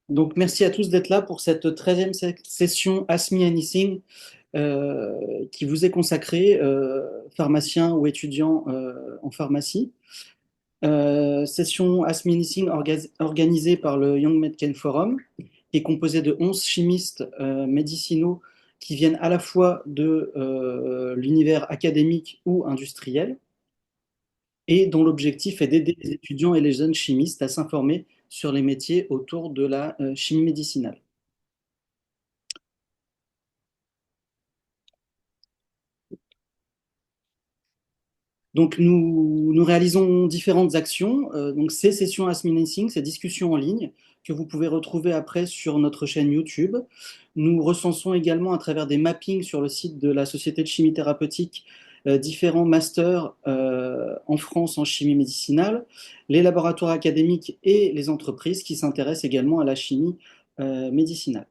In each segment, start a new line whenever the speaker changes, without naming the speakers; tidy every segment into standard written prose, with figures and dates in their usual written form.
Donc, merci à tous d'être là pour cette 13e session Ask Me Anything qui vous est consacrée, pharmaciens ou étudiants en pharmacie. Session Ask Me Anything organisée par le Young Medchem Forum, qui est composé de 11 chimistes médicinaux qui viennent à la fois de l'univers académique ou industriel et dont l'objectif est d'aider les étudiants et les jeunes chimistes à s'informer sur les métiers autour de la chimie médicinale. Donc, nous réalisons différentes actions. Donc, ces sessions Ask Me Anything, ces discussions en ligne que vous pouvez retrouver après sur notre chaîne YouTube. Nous recensons également à travers des mappings sur le site de la Société de chimie thérapeutique différents masters en France en chimie médicinale, les laboratoires académiques et les entreprises qui s'intéressent également à la chimie médicinale.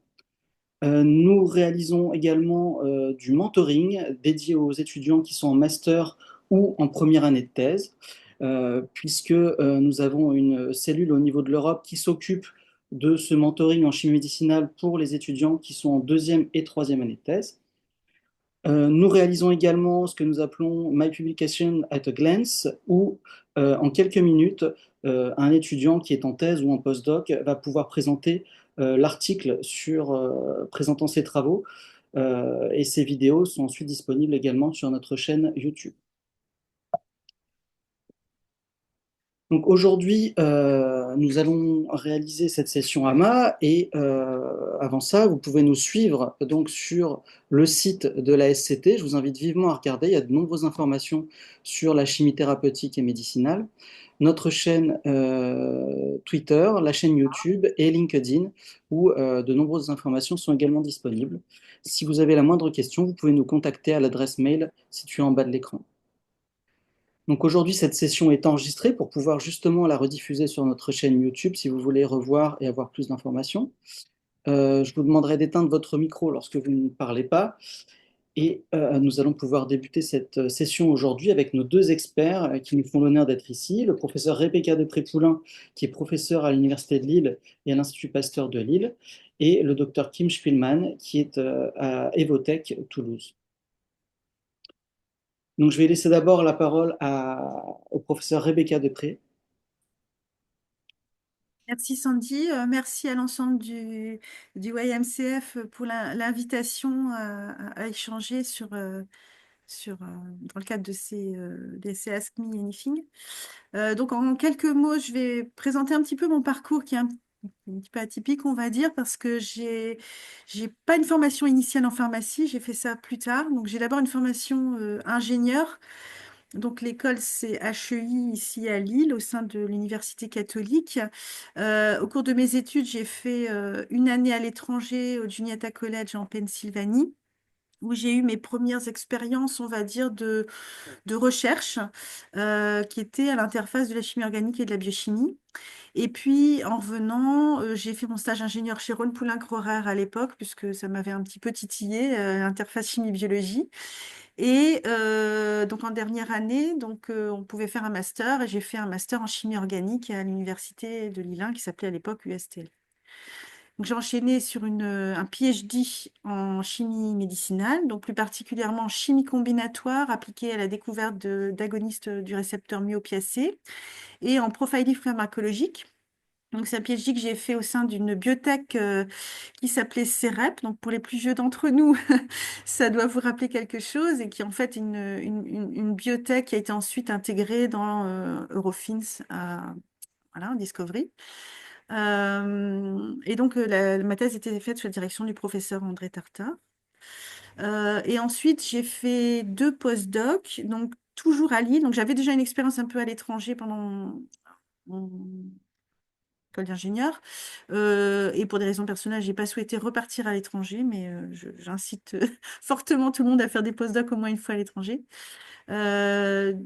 Nous réalisons également du mentoring dédié aux étudiants qui sont en master ou en première année de thèse, puisque nous avons une cellule au niveau de l'Europe qui s'occupe de ce mentoring en chimie médicinale pour les étudiants qui sont en deuxième et troisième année de thèse. Nous réalisons également ce que nous appelons My Publication at a Glance, où en quelques minutes, un étudiant qui est en thèse ou en postdoc va pouvoir présenter l'article présentant ses travaux, et ces vidéos sont ensuite disponibles également sur notre chaîne YouTube. Donc aujourd'hui, nous allons réaliser cette session AMA et avant ça, vous pouvez nous suivre donc sur le site de la SCT. Je vous invite vivement à regarder. Il y a de nombreuses informations sur la chimie thérapeutique et médicinale. Notre chaîne Twitter, la chaîne YouTube et LinkedIn où de nombreuses informations sont également disponibles. Si vous avez la moindre question, vous pouvez nous contacter à l'adresse mail située en bas de l'écran. Donc aujourd'hui, cette session est enregistrée pour pouvoir justement la rediffuser sur notre chaîne YouTube si vous voulez revoir et avoir plus d'informations. Je vous demanderai d'éteindre votre micro lorsque vous ne parlez pas. Et nous allons pouvoir débuter cette session aujourd'hui avec nos deux experts qui nous font l'honneur d'être ici. Le professeur Rebecca de Trépoulin, qui est professeur à l'Université de Lille et à l'Institut Pasteur de Lille, et le docteur Kim Spielmann, qui est à Evotech Toulouse. Donc, je vais laisser d'abord la parole au professeur Rebecca Depré.
Merci Sandy, merci à l'ensemble du YMCF pour l'invitation à échanger dans le cadre des Ask Me Anything. Donc en quelques mots, je vais présenter un petit peu mon parcours qui est un petit peu atypique, on va dire, parce que j'ai pas une formation initiale en pharmacie, j'ai fait ça plus tard. Donc j'ai d'abord une formation ingénieur. Donc l'école, c'est HEI ici à Lille, au sein de l'Université catholique. Au cours de mes études, j'ai fait une année à l'étranger au Juniata College en Pennsylvanie, où j'ai eu mes premières expériences, on va dire, de recherche, qui étaient à l'interface de la chimie organique et de la biochimie. Et puis, en revenant, j'ai fait mon stage ingénieur chez Rhône Poulenc-Rorer à l'époque, puisque ça m'avait un petit peu titillé, l'interface chimie-biologie. Et donc en dernière année, on pouvait faire un master et j'ai fait un master en chimie organique à l'université de Lille 1 qui s'appelait à l'époque USTL. Donc j'ai enchaîné sur un PhD en chimie médicinale, donc plus particulièrement en chimie combinatoire appliquée à la découverte d'agonistes du récepteur myopiacé et en profiling pharmacologique. Donc, c'est un PhD que j'ai fait au sein d'une biotech qui s'appelait CEREP. Donc, pour les plus vieux d'entre nous, ça doit vous rappeler quelque chose et qui est en fait une biotech qui a été ensuite intégrée dans Eurofins, voilà, Discovery. Et donc, ma thèse était faite sous la direction du professeur André Tartard. Et ensuite, j'ai fait deux post-docs, donc toujours à Lille. Donc, j'avais déjà une expérience un peu à l'étranger pendant mon école d'ingénieur. Et pour des raisons personnelles, j'ai pas souhaité repartir à l'étranger, mais j'incite fortement tout le monde à faire des post-docs au moins une fois à l'étranger. Une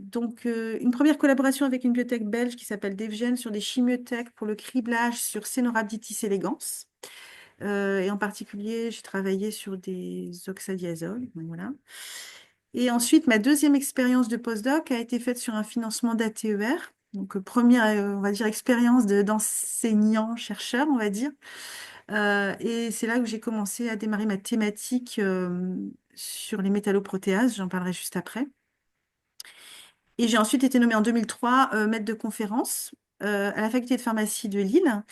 première collaboration avec une biotech belge qui s'appelle Devgen sur des chimiothèques pour le criblage sur Caenorhabditis elegans. Et en particulier, j'ai travaillé sur des oxadiazoles. Donc voilà. Et ensuite, ma deuxième expérience de postdoc a été faite sur un financement d'ATER Donc, première, on va dire, expérience d'enseignant-chercheur, on va dire. Et c'est là que j'ai commencé à démarrer ma thématique sur les métalloprotéases. J'en parlerai juste après. Et j'ai ensuite été nommée en 2003 maître de conférence à la faculté de pharmacie de Lille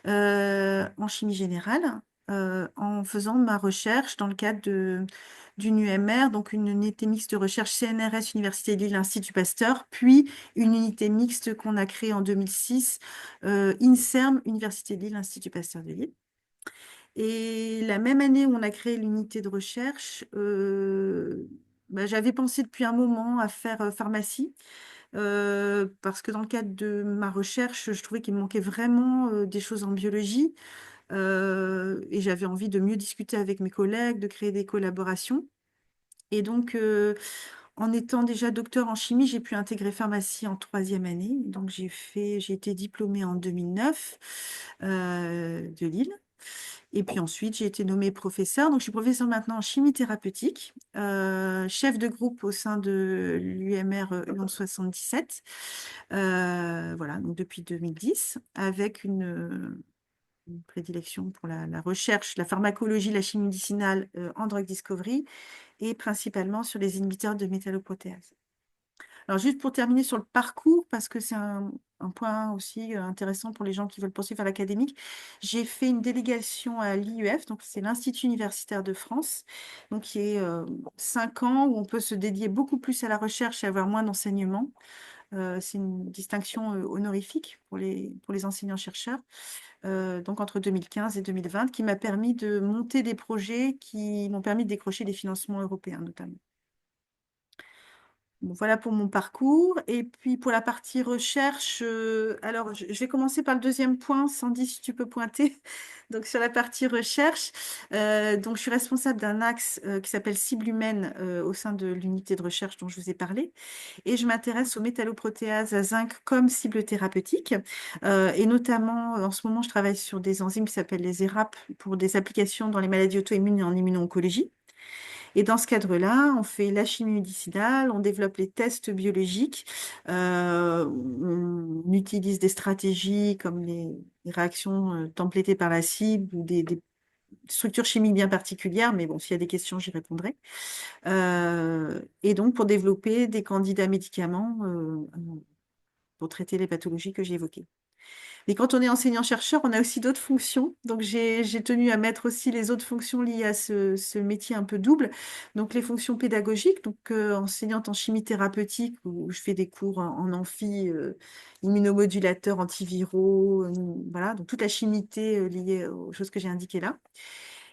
en chimie générale en faisant ma recherche dans le cadre d'une UMR, donc une unité mixte de recherche CNRS Université de Lille, Institut Pasteur, puis une unité mixte qu'on a créée en 2006, INSERM, Université de Lille, Institut Pasteur de Lille. Et la même année où on a créé l'unité de recherche, bah, j'avais pensé depuis un moment à faire pharmacie, parce que dans le cadre de ma recherche, je trouvais qu'il me manquait vraiment des choses en biologie, et j'avais envie de mieux discuter avec mes collègues, de créer des collaborations. Et donc, en étant déjà docteur en chimie, j'ai pu intégrer pharmacie en troisième année. Donc, j'ai été diplômée en 2009 de Lille. Et puis ensuite, j'ai été nommée professeure. Donc, je suis professeure maintenant en chimie thérapeutique, chef de groupe au sein de l'UMR Lyon 77. Voilà, donc depuis 2010, avec une prédilection pour la recherche, la pharmacologie, la chimie médicinale en drug discovery et principalement sur les inhibiteurs de métalloprotéase. Alors, juste pour terminer sur le parcours, parce que c'est un point aussi intéressant pour les gens qui veulent poursuivre à l'académique, j'ai fait une délégation à l'IUF, donc c'est l'Institut universitaire de France, donc qui est 5 ans où on peut se dédier beaucoup plus à la recherche et avoir moins d'enseignement. C'est une distinction honorifique pour les enseignants-chercheurs, donc entre 2015 et 2020, qui m'a permis de monter des projets qui m'ont permis de décrocher des financements européens notamment. Bon, voilà pour mon parcours. Et puis pour la partie recherche, alors je vais commencer par le deuxième point. Sandy, si tu peux pointer. Donc sur la partie recherche, donc je suis responsable d'un axe qui s'appelle cible humaine au sein de l'unité de recherche dont je vous ai parlé. Et je m'intéresse aux métalloprotéases à zinc comme cible thérapeutique. Et notamment, en ce moment, je travaille sur des enzymes qui s'appellent les ERAP pour des applications dans les maladies auto-immunes et en immuno-oncologie. Et dans ce cadre-là, on fait la chimie médicinale, on développe les tests biologiques, on utilise des stratégies comme les réactions templétées par la cible ou des structures chimiques bien particulières, mais bon, s'il y a des questions, j'y répondrai. Et donc, pour développer des candidats médicaments pour traiter les pathologies que j'ai évoquées. Et quand on est enseignant-chercheur, on a aussi d'autres fonctions. Donc, j'ai tenu à mettre aussi les autres fonctions liées à ce métier un peu double. Donc, les fonctions pédagogiques, donc enseignante en chimie thérapeutique, où je fais des cours en amphi, immunomodulateurs, antiviraux, voilà, donc toute la chimité liée aux choses que j'ai indiquées là.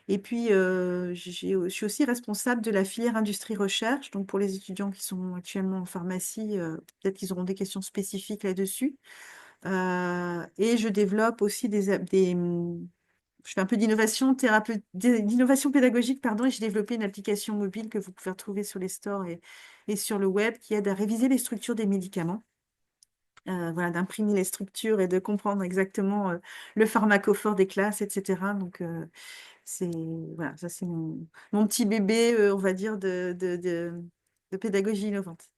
Et puis, je suis aussi responsable de la filière industrie-recherche. Donc, pour les étudiants qui sont actuellement en pharmacie, peut-être qu'ils auront des questions spécifiques là-dessus. Et je développe aussi je fais un peu d'innovation pédagogique, pardon, et j'ai développé une application mobile que vous pouvez retrouver sur les stores et sur le web qui aide à réviser les structures des médicaments. Voilà, d'imprimer les structures et de comprendre exactement le pharmacophore des classes, etc. Donc, c'est voilà, ça c'est mon petit bébé, on va dire, de pédagogie innovante.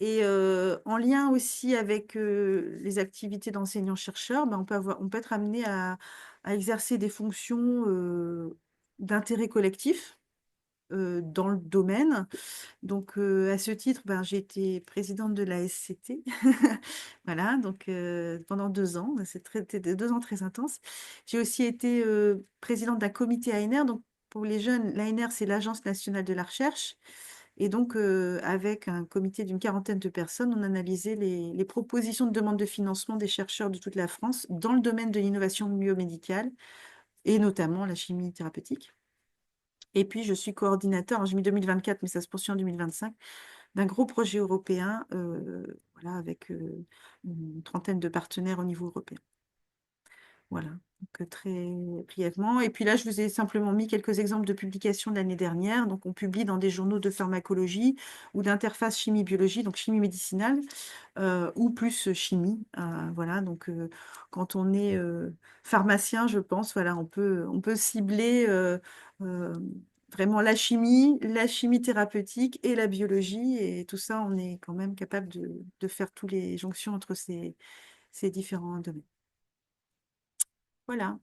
Et en lien aussi avec les activités d'enseignant-chercheur, ben, on peut être amené à exercer des fonctions d'intérêt collectif dans le domaine. Donc, à ce titre, ben, j'ai été présidente de la SCT. Voilà, donc pendant 2 ans. C'était 2 ans très intenses. J'ai aussi été présidente d'un comité ANR. Donc, pour les jeunes, l'ANR, c'est l'Agence nationale de la recherche. Et donc, avec un comité d'une quarantaine de personnes, on analysait les propositions de demande de financement des chercheurs de toute la France dans le domaine de l'innovation biomédicale et notamment la chimie thérapeutique. Et puis, je suis coordinateur, alors j'ai mis 2024, mais ça se poursuit en 2025, d'un gros projet européen, voilà, avec une trentaine de partenaires au niveau européen. Voilà, donc très brièvement. Et puis là, je vous ai simplement mis quelques exemples de publications de l'année dernière. Donc, on publie dans des journaux de pharmacologie ou d'interface chimie-biologie, donc chimie médicinale, ou plus chimie. Voilà, donc quand on est pharmacien, je pense, voilà, on peut cibler vraiment la chimie thérapeutique et la biologie. Et tout ça, on est quand même capable de faire toutes les jonctions entre ces différents domaines. Voilà.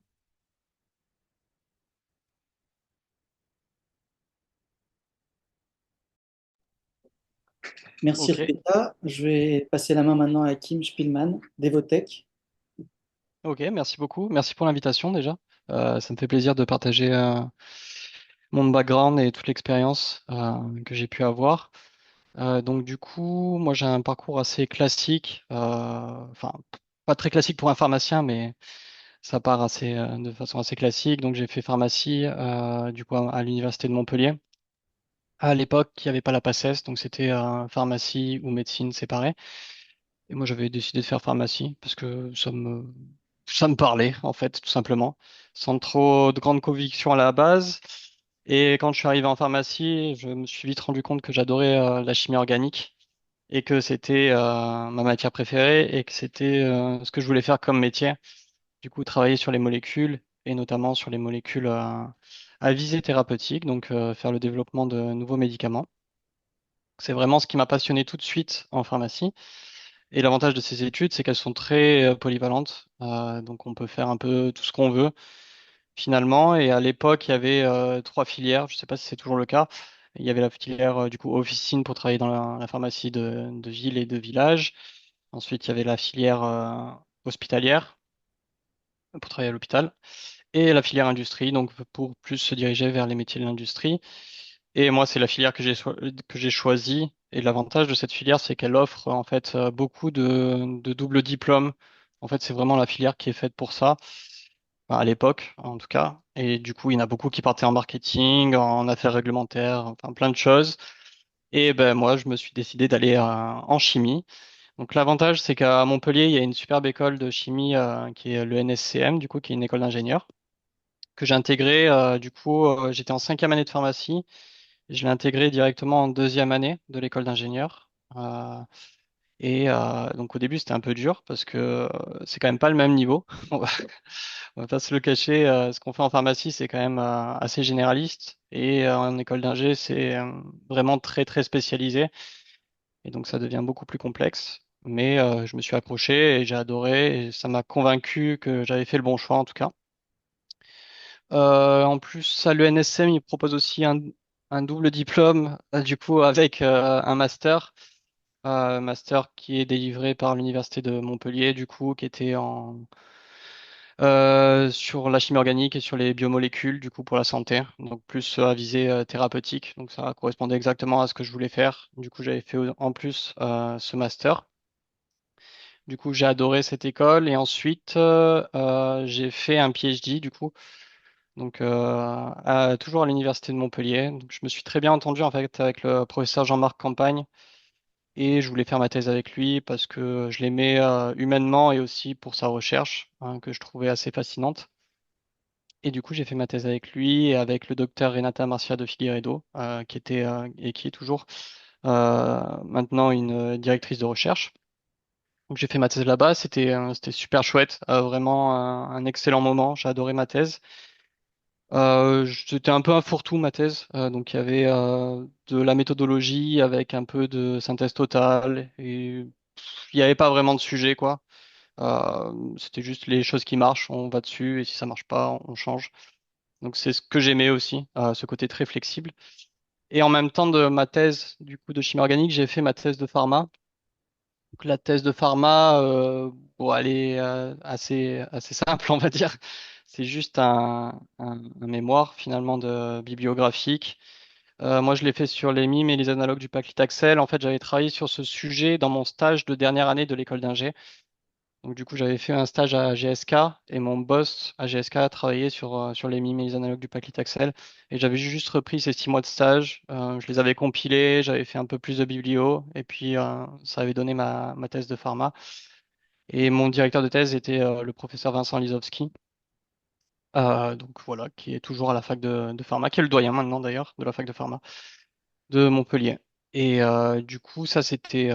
Merci
Ok,
Rebecca. Je vais passer la main maintenant à Kim Spielmann, d'Evotech.
ok, merci beaucoup. Merci pour l'invitation déjà. Ça me fait plaisir de partager mon background et toute l'expérience que j'ai pu avoir. Donc du coup, moi j'ai un parcours assez classique, enfin pas très classique pour un pharmacien, mais ça part de façon assez classique. Donc j'ai fait pharmacie du coup à l'université de Montpellier. À l'époque, il n'y avait pas la PACES, donc c'était pharmacie ou médecine séparée. Et moi j'avais décidé de faire pharmacie parce que ça me parlait en fait, tout simplement, sans trop de grandes convictions à la base. Et quand je suis arrivé en pharmacie, je me suis vite rendu compte que j'adorais la chimie organique et que c'était ma matière préférée et que c'était ce que je voulais faire comme métier. Du coup, travailler sur les molécules et notamment sur les molécules à visée thérapeutique, donc faire le développement de nouveaux médicaments. C'est vraiment ce qui m'a passionné tout de suite en pharmacie. Et l'avantage de ces études, c'est qu'elles sont très polyvalentes. Donc on peut faire un peu tout ce qu'on veut finalement. Et à l'époque, il y avait trois filières. Je ne sais pas si c'est toujours le cas. Il y avait la filière du coup officine pour travailler dans la pharmacie de ville et de village. Ensuite, il y avait la filière hospitalière pour travailler à l'hôpital et la filière industrie, donc pour plus se diriger vers les métiers de l'industrie. Et moi, c'est la filière que j'ai choisie. Et l'avantage de cette filière, c'est qu'elle offre en fait beaucoup de doubles diplômes. En fait, c'est vraiment la filière qui est faite pour ça, enfin, à l'époque en tout cas. Et du coup, il y en a beaucoup qui partaient en marketing, en affaires réglementaires, enfin plein de choses. Et ben moi, je me suis décidé d'aller en chimie. Donc l'avantage, c'est qu'à Montpellier, il y a une superbe école de chimie qui est le NSCM, du coup, qui est une école d'ingénieurs, que j'ai intégrée. Du coup, j'étais en cinquième année de pharmacie. Je l'ai intégré directement en deuxième année de l'école d'ingénieur. Donc au début, c'était un peu dur parce que c'est quand même pas le même niveau. On va, on va pas se le cacher. Ce qu'on fait en pharmacie, c'est quand même assez généraliste. Et en école d'ingé, c'est vraiment très très spécialisé. Et donc ça devient beaucoup plus complexe. Mais je me suis accroché et j'ai adoré. Et ça m'a convaincu que j'avais fait le bon choix en tout cas. En plus, à l'ENSM, il propose aussi un double diplôme, du coup, avec un master qui est délivré par l'Université de Montpellier, du coup, qui était sur la chimie organique et sur les biomolécules, du coup, pour la santé, donc plus à visée thérapeutique. Donc ça correspondait exactement à ce que je voulais faire. Du coup, j'avais fait en plus ce master. Du coup, j'ai adoré cette école et ensuite, j'ai fait un PhD, du coup. Donc, toujours à l'université de Montpellier. Donc, je me suis très bien entendu en fait avec le professeur Jean-Marc Campagne et je voulais faire ma thèse avec lui parce que je l'aimais humainement et aussi pour sa recherche hein, que je trouvais assez fascinante. Et du coup, j'ai fait ma thèse avec lui et avec le docteur Renata Marcia de Figueiredo, qui était et qui est toujours maintenant une directrice de recherche. Donc, j'ai fait ma thèse là-bas. C'était super chouette, vraiment un excellent moment. J'ai adoré ma thèse. C'était un peu un fourre-tout ma thèse. Donc il y avait de la méthodologie avec un peu de synthèse totale et il n'y avait pas vraiment de sujet quoi. C'était juste les choses qui marchent, on va dessus et si ça marche pas, on change. Donc c'est ce que j'aimais aussi, ce côté très flexible. Et en même temps de ma thèse du coup de chimie organique, j'ai fait ma thèse de pharma. Donc la thèse de pharma, bon, elle est assez simple on va dire. C'est juste un mémoire finalement de bibliographique. Moi, je l'ai fait sur les mimes et les analogues du paclitaxel. En fait, j'avais travaillé sur ce sujet dans mon stage de dernière année de l'école d'ingé. Donc, du coup, j'avais fait un stage à GSK et mon boss à GSK a travaillé sur les mimes et les analogues du paclitaxel. Et j'avais juste repris ces 6 mois de stage. Je les avais compilés, j'avais fait un peu plus de biblio et puis ça avait donné ma thèse de pharma. Et mon directeur de thèse était le professeur Vincent Lisowski. Donc voilà, qui est toujours à la fac de pharma, qui est le doyen maintenant d'ailleurs de la fac de pharma de Montpellier. Et du coup, ça c'était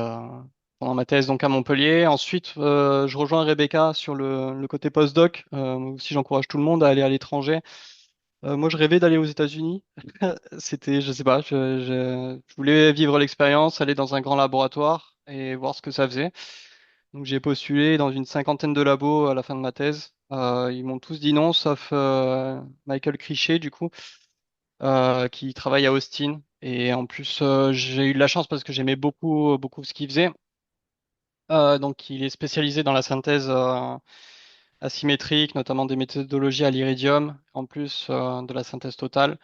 pendant ma thèse donc à Montpellier. Ensuite, je rejoins Rebecca sur le côté postdoc. Aussi, j'encourage tout le monde à aller à l'étranger. Moi, je rêvais d'aller aux États-Unis. C'était, je sais pas, je voulais vivre l'expérience, aller dans un grand laboratoire et voir ce que ça faisait. Donc, j'ai postulé dans une cinquantaine de labos à la fin de ma thèse. Ils m'ont tous dit non, sauf Michael Crichet, du coup, qui travaille à Austin. Et en plus, j'ai eu de la chance parce que j'aimais beaucoup ce qu'il faisait. Donc, il est spécialisé dans la synthèse asymétrique, notamment des méthodologies à l'iridium, en plus de la synthèse totale.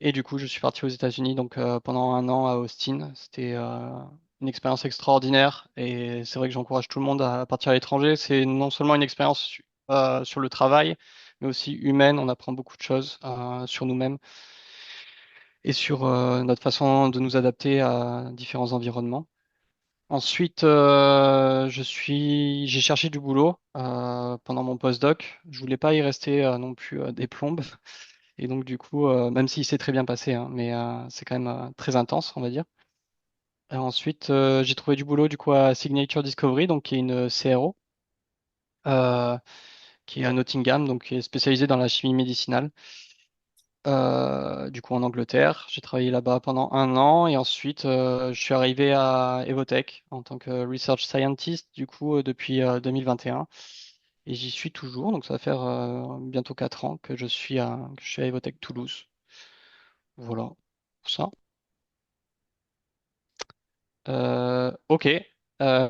Et du coup, je suis parti aux États-Unis donc pendant un an à Austin. C'était une expérience extraordinaire et c'est vrai que j'encourage tout le monde à partir à l'étranger. C'est non seulement une expérience sur le travail, mais aussi humaine. On apprend beaucoup de choses sur nous-mêmes et sur notre façon de nous adapter à différents environnements. Ensuite, j'ai cherché du boulot pendant mon postdoc. Je voulais pas y rester non plus des plombes. Et donc, du coup, même si c'est très bien passé, hein, mais c'est quand même très intense, on va dire. Et ensuite, j'ai trouvé du boulot du coup à Signature Discovery, donc qui est une CRO, euh, qui est à Nottingham, donc qui est spécialisée dans la chimie médicinale. Du coup, en Angleterre, j'ai travaillé là-bas pendant un an et ensuite, je suis arrivé à Evotech en tant que research scientist, du coup, depuis 2021. Et un. Et j'y suis toujours, donc ça va faire bientôt 4 ans que je suis à Evotech Toulouse. Voilà, pour ça. Ok. Euh,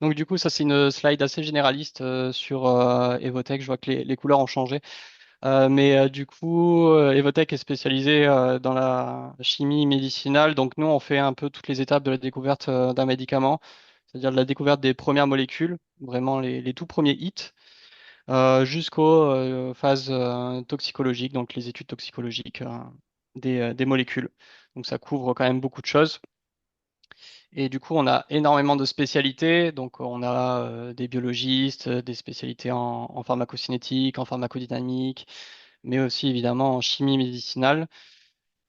donc du coup, ça c'est une slide assez généraliste sur Evotech. Je vois que les couleurs ont changé. Mais du coup, Evotech est spécialisé dans la chimie médicinale. Donc nous, on fait un peu toutes les étapes de la découverte d'un médicament, c'est-à-dire de la découverte des premières molécules, vraiment les tout premiers hits, jusqu'aux phases toxicologiques, donc les études toxicologiques des molécules. Donc ça couvre quand même beaucoup de choses. Et du coup, on a énormément de spécialités. Donc, on a des biologistes, des spécialités en pharmacocinétique, en pharmacodynamique, mais aussi évidemment en chimie médicinale.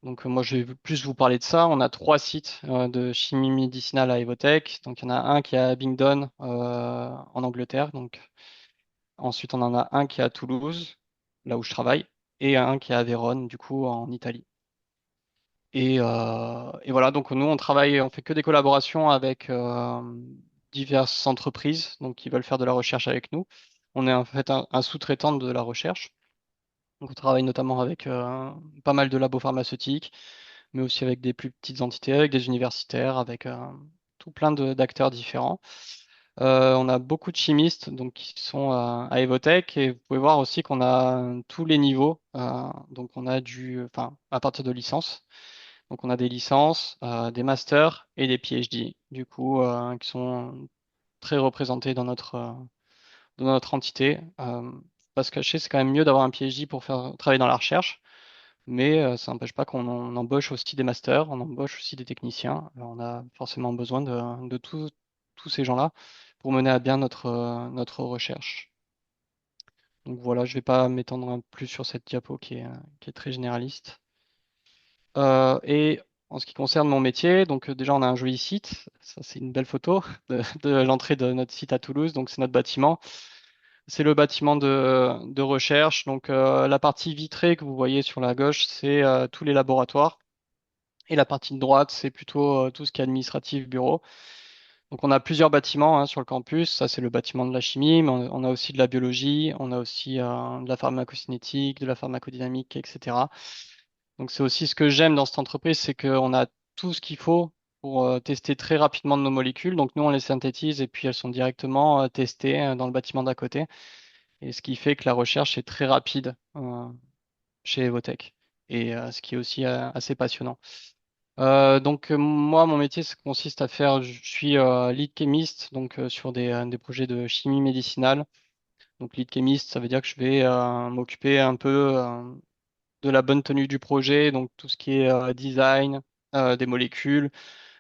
Donc, moi, je vais plus vous parler de ça. On a 3 sites de chimie médicinale à Evotech. Donc, il y en a un qui est à Abingdon, en Angleterre. Donc, ensuite, on en a un qui est à Toulouse, là où je travaille, et un qui est à Vérone, du coup, en Italie. Et voilà, donc nous, on travaille, on fait que des collaborations avec diverses entreprises donc, qui veulent faire de la recherche avec nous. On est en fait un sous-traitant de la recherche. Donc, on travaille notamment avec pas mal de labos pharmaceutiques, mais aussi avec des plus petites entités, avec des universitaires, avec tout plein d'acteurs différents. On a beaucoup de chimistes donc, qui sont à Evotech et vous pouvez voir aussi qu'on a tous les niveaux. Donc, on a enfin, à partir de licence. Donc on a des licences, des masters et des PhD, du coup, qui sont très représentés dans notre entité. Pas se cacher, c'est quand même mieux d'avoir un PhD pour faire travailler dans la recherche, mais ça n'empêche pas qu'on embauche aussi des masters, on embauche aussi des techniciens. Alors, on a forcément besoin de tous ces gens-là pour mener à bien notre recherche. Donc voilà, je vais pas m'étendre plus sur cette diapo qui est très généraliste. Et en ce qui concerne mon métier, donc déjà on a un joli site, ça c'est une belle photo de l'entrée de notre site à Toulouse, donc c'est notre bâtiment. C'est le bâtiment de recherche, donc la partie vitrée que vous voyez sur la gauche, c'est tous les laboratoires, et la partie de droite, c'est plutôt tout ce qui est administratif, bureau. Donc on a plusieurs bâtiments hein, sur le campus, ça c'est le bâtiment de la chimie, mais on a aussi de la biologie, on a aussi de la pharmacocinétique, de la pharmacodynamique, etc. Donc c'est aussi ce que j'aime dans cette entreprise, c'est qu'on a tout ce qu'il faut pour tester très rapidement nos molécules. Donc nous, on les synthétise et puis elles sont directement testées dans le bâtiment d'à côté. Et ce qui fait que la recherche est très rapide chez Evotech. Et ce qui est aussi assez passionnant. Donc moi, mon métier, ça consiste à faire, je suis lead chemist, donc sur des projets de chimie médicinale. Donc lead chemist, ça veut dire que je vais m'occuper un peu de la bonne tenue du projet, donc tout ce qui est design des molécules,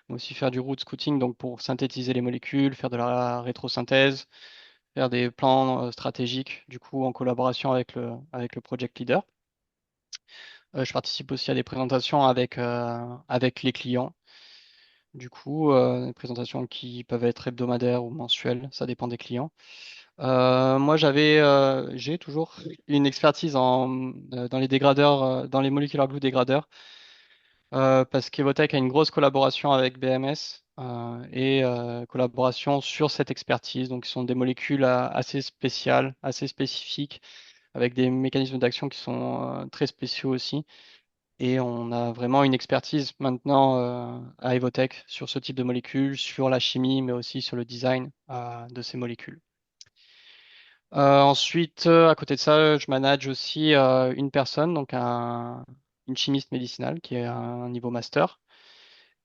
mais aussi faire du root scouting, donc pour synthétiser les molécules, faire de la rétrosynthèse, faire des plans stratégiques, du coup en collaboration avec le project leader. Je participe aussi à des présentations avec les clients, du coup, des présentations qui peuvent être hebdomadaires ou mensuelles, ça dépend des clients. Moi, j'ai toujours une expertise dans les dégradeurs, dans les molecular glue dégradeurs, parce qu'Evotech a une grosse collaboration avec BMS et collaboration sur cette expertise. Donc, ce sont des molécules assez spéciales, assez spécifiques, avec des mécanismes d'action qui sont très spéciaux aussi. Et on a vraiment une expertise maintenant à Evotech sur ce type de molécules, sur la chimie, mais aussi sur le design de ces molécules. Ensuite, à côté de ça, je manage aussi une personne, donc une chimiste médicinale qui est à un niveau master.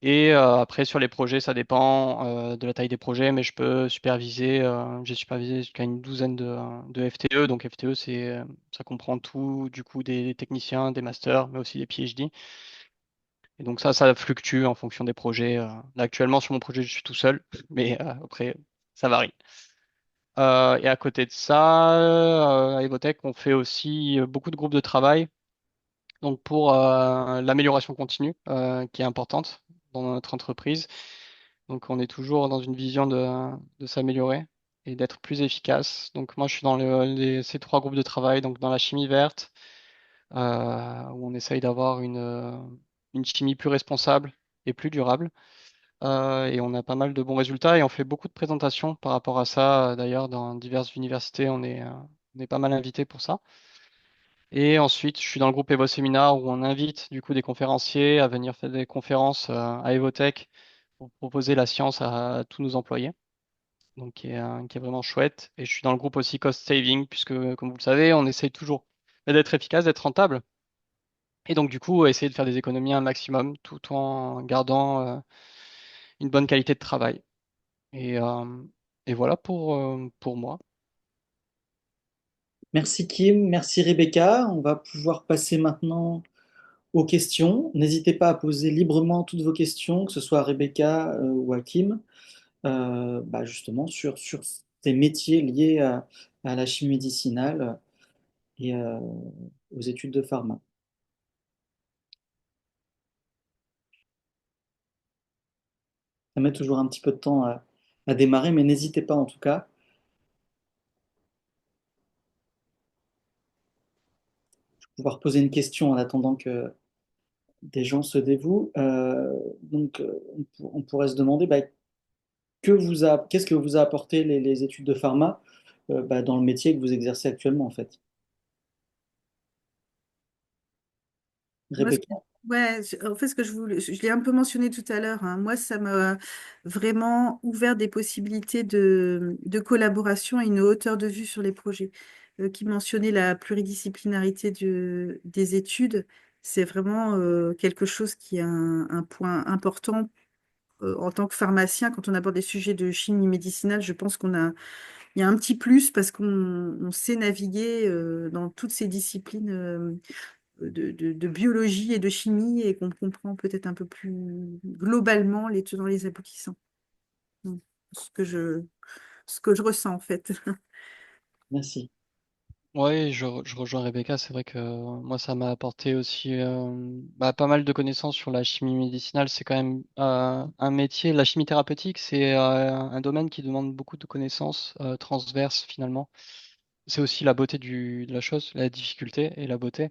Et après, sur les projets, ça dépend de la taille des projets, mais je peux superviser. J'ai supervisé jusqu'à une douzaine de FTE. Donc FTE, ça comprend tout, du coup, des techniciens, des masters, mais aussi des PhD. Et donc ça fluctue en fonction des projets. Là, actuellement, sur mon projet, je suis tout seul, mais après, ça varie. Et à côté de ça, à Evotech, on fait aussi beaucoup de groupes de travail. Donc pour l'amélioration continue, qui est importante dans notre entreprise. Donc on est toujours dans une vision de s'améliorer et d'être plus efficace. Donc moi, je suis dans ces trois groupes de travail, donc dans la chimie verte, où on essaye d'avoir une chimie plus responsable et plus durable. Et on a pas mal de bons résultats et on fait beaucoup de présentations par rapport à ça. D'ailleurs, dans diverses universités, on est pas mal invité pour ça. Et ensuite, je suis dans le groupe EvoSeminar où on invite du coup des conférenciers à venir faire des conférences à Evotech pour proposer la science à tous nos employés. Donc, qui est vraiment chouette. Et je suis dans le groupe aussi Cost Saving puisque, comme vous le savez, on essaye toujours d'être efficace, d'être rentable. Et donc, du coup, essayer de faire des économies un maximum tout en gardant une bonne qualité de travail. Et, euh, et voilà pour moi.
Merci Kim, merci Rebecca. On va pouvoir passer maintenant aux questions. N'hésitez pas à poser librement toutes vos questions, que ce soit à Rebecca ou à Kim, justement sur ces métiers liés à la chimie médicinale et aux études de pharma. Ça met toujours un petit peu de temps à démarrer, mais n'hésitez pas en tout cas. Pouvoir poser une question en attendant que des gens se dévouent. On pourrait se demander qu'est-ce que vous a apporté les études de pharma dans le métier que vous exercez actuellement en fait.
Moi,
Rebecca,
ouais, en fait, ce que je l'ai un peu mentionné tout à l'heure, hein, moi, ça m'a vraiment ouvert des possibilités de collaboration et une hauteur de vue sur les projets. Qui mentionnait la pluridisciplinarité des études, c'est vraiment quelque chose qui est un point important en tant que pharmacien. Quand on aborde des sujets de chimie médicinale, je pense il y a un petit plus parce qu'on sait naviguer dans toutes ces disciplines. De biologie et de chimie et qu'on comprend peut-être un peu plus globalement les tenants et les aboutissants. Mm. Ce que je, ce que je ressens en fait.
merci.
Oui, je rejoins Rebecca. C'est vrai que moi, ça m'a apporté aussi pas mal de connaissances sur la chimie médicinale. C'est quand même un métier. La chimie thérapeutique, c'est un domaine qui demande beaucoup de connaissances transverses finalement. C'est aussi la beauté de la chose, la difficulté et la beauté.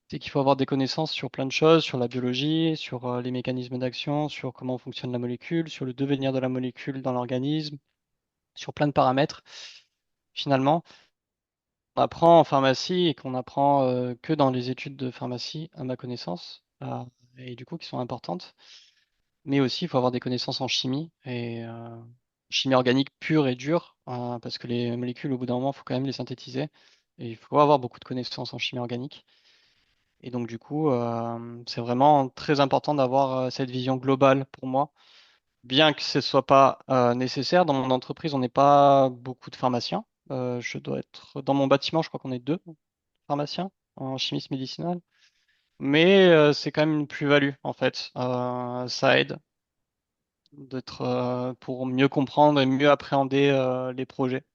C'est qu'il faut avoir des connaissances sur plein de choses, sur la biologie, sur les mécanismes d'action, sur comment fonctionne la molécule, sur le devenir de la molécule dans l'organisme, sur plein de paramètres. Finalement, on apprend en pharmacie et qu'on apprend que dans les études de pharmacie, à ma connaissance, et du coup qui sont importantes. Mais aussi, il faut avoir des connaissances en chimie et chimie organique pure et dure, parce que les molécules, au bout d'un moment, il faut quand même les synthétiser. Et il faut avoir beaucoup de connaissances en chimie organique. Et donc, du coup, c'est vraiment très important d'avoir cette vision globale pour moi. Bien que ce ne soit pas nécessaire, dans mon entreprise, on n'est pas beaucoup de pharmaciens. Je dois être dans mon bâtiment, je crois qu'on est deux pharmaciens en chimie médicinale. Mais c'est quand même une plus-value, en fait. Ça aide pour mieux comprendre et mieux appréhender les projets.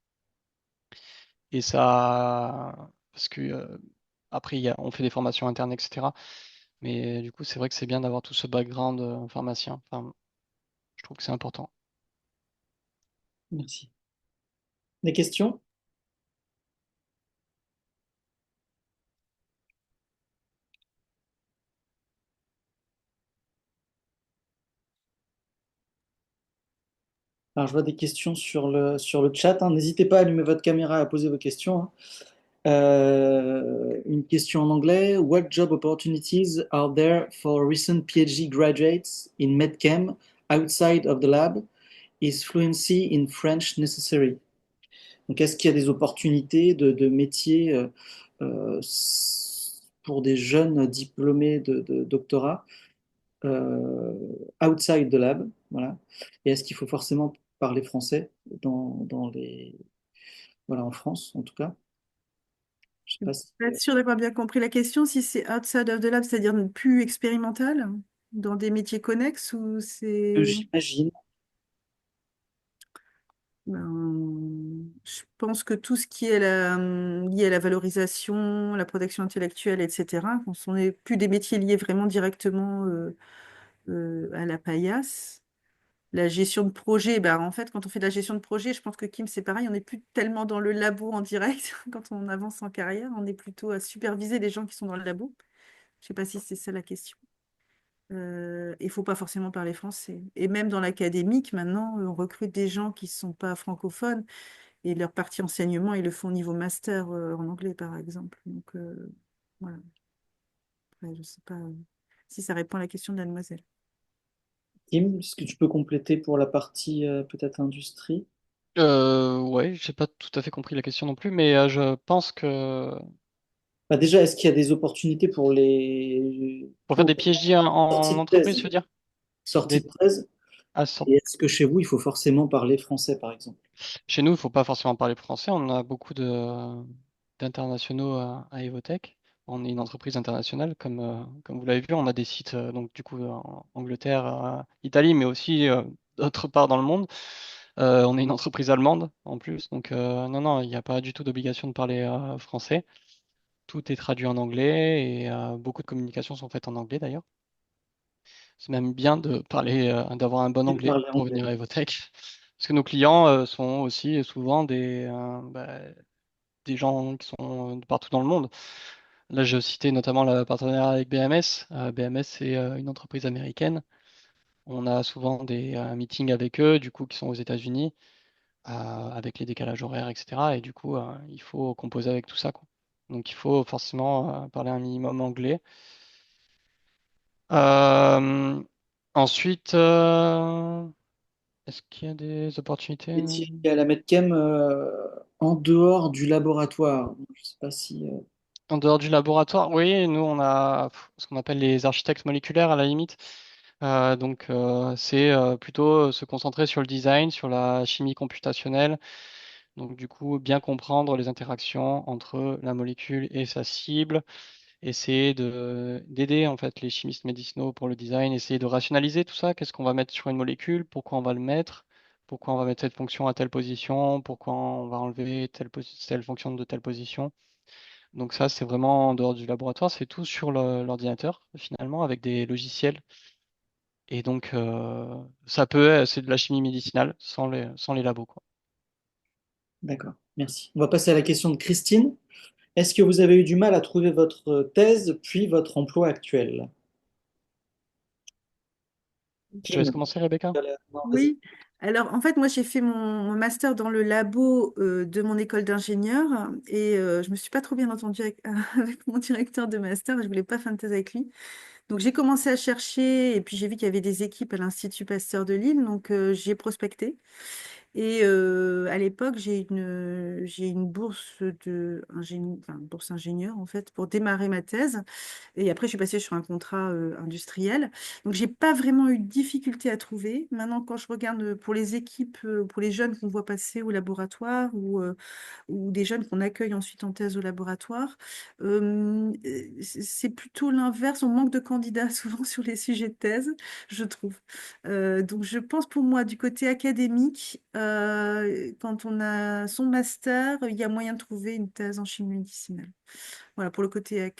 Et ça, parce que après, on fait des formations internes, etc. Mais du coup, c'est vrai que c'est bien d'avoir tout ce background pharmacien. Enfin, je trouve que c'est important.
Merci. Des questions? Alors, je vois des questions sur le chat, hein. N'hésitez pas à allumer votre caméra et à poser vos questions, hein. Une question en anglais. What job opportunities are there for recent PhD graduates in medchem outside of the lab? Is fluency in French necessary? Donc, est-ce qu'il y a des opportunités de métiers pour des jeunes diplômés de doctorat euh, outside the lab? Voilà. Et est-ce qu'il faut forcément parler français dans les, voilà, en France, en tout cas? Je sais pas si...
Pas sûr d'avoir bien compris la question. Si c'est outside of the lab, c'est-à-dire plus expérimental, dans des métiers connexes, ou c'est...
J'imagine.
Je pense que tout ce qui est lié à la valorisation, la protection intellectuelle, etc., ce sont plus des métiers liés vraiment directement à la paillasse. La gestion de projet, ben, en fait, quand on fait de la gestion de projet, je pense que Kim, c'est pareil, on n'est plus tellement dans le labo en direct quand on avance en carrière, on est plutôt à superviser les gens qui sont dans le labo. Je ne sais pas si c'est ça la question. Il ne faut pas forcément parler français. Et même dans l'académique, maintenant, on recrute des gens qui ne sont pas francophones et leur partie enseignement, ils le font au niveau master en anglais, par exemple. Donc, voilà. Après, je ne sais pas si ça répond à la question de la demoiselle.
Kim, est-ce que tu peux compléter pour la partie peut-être industrie?
Ouais, j'ai pas tout à fait compris la question non plus, mais je pense que
Bah, déjà, est-ce qu'il y a des opportunités
pour faire
pour
des PhD en
sortie de
entreprise,
thèse,
je veux dire,
sortie
des...
de thèse?
ah,
Et est-ce que chez vous, il faut forcément parler français, par exemple?
chez nous, il faut pas forcément parler français. On a beaucoup d'internationaux à Evotech. On est une entreprise internationale, comme vous l'avez vu. On a des sites donc du coup en Angleterre, Italie, mais aussi d'autre part dans le monde. On est une entreprise allemande en plus, donc non, non, il n'y a pas du tout d'obligation de parler français. Tout est traduit en anglais et beaucoup de communications sont faites en anglais d'ailleurs. C'est même bien de parler, d'avoir un bon
Et de
anglais
parler
pour
anglais.
venir à Evotech. Parce que nos clients sont aussi souvent des gens qui sont de partout dans le monde. Là, j'ai cité notamment le partenariat avec BMS. BMS, c'est une entreprise américaine. On a souvent des meetings avec eux, du coup, qui sont aux États-Unis, avec les décalages horaires, etc. Et du coup, il faut composer avec tout ça, quoi. Donc, il faut forcément parler un minimum anglais. Euh, ensuite, est-ce qu'il y a des opportunités
Métier à la Medchem en dehors du laboratoire. Je ne sais pas si...
en dehors du laboratoire? Oui, nous, on a ce qu'on appelle les architectes moléculaires à la limite. C'est plutôt se concentrer sur le design, sur la chimie computationnelle. Donc, du coup, bien comprendre les interactions entre la molécule et sa cible, essayer d'aider en fait les chimistes médicinaux pour le design, essayer de rationaliser tout ça. Qu'est-ce qu'on va mettre sur une molécule? Pourquoi on va le mettre? Pourquoi on va mettre cette fonction à telle position? Pourquoi on va enlever telle fonction de telle position? Donc ça, c'est vraiment en dehors du laboratoire, c'est tout sur l'ordinateur finalement avec des logiciels. Et donc c'est de la chimie médicinale sans les labos, quoi.
D'accord, merci. On va passer à la question de Christine. Est-ce que vous avez eu du mal à trouver votre thèse puis votre emploi actuel?
Je te laisse
Kim,
commencer, Rebecca.
non, vas-y.
Oui, alors en fait, moi j'ai fait mon master dans le labo de mon école d'ingénieur et je me suis pas trop bien entendue avec, avec mon directeur de master, je voulais pas faire de thèse avec lui. Donc j'ai commencé à chercher et puis j'ai vu qu'il y avait des équipes à l'Institut Pasteur de Lille, donc j'ai prospecté. Et à l'époque, j'ai une bourse enfin, bourse ingénieur en fait pour démarrer ma thèse. Et après, je suis passée sur un contrat industriel. Donc, j'ai pas vraiment eu de difficulté à trouver. Maintenant, quand je regarde pour les équipes, pour les jeunes qu'on voit passer au laboratoire ou des jeunes qu'on accueille ensuite en thèse au laboratoire, c'est plutôt l'inverse. On manque de candidats souvent sur les sujets de thèse, je trouve. Donc, je pense pour moi, du côté académique, quand on a son master, il y a moyen de trouver une thèse en chimie médicinale. Voilà, pour le côté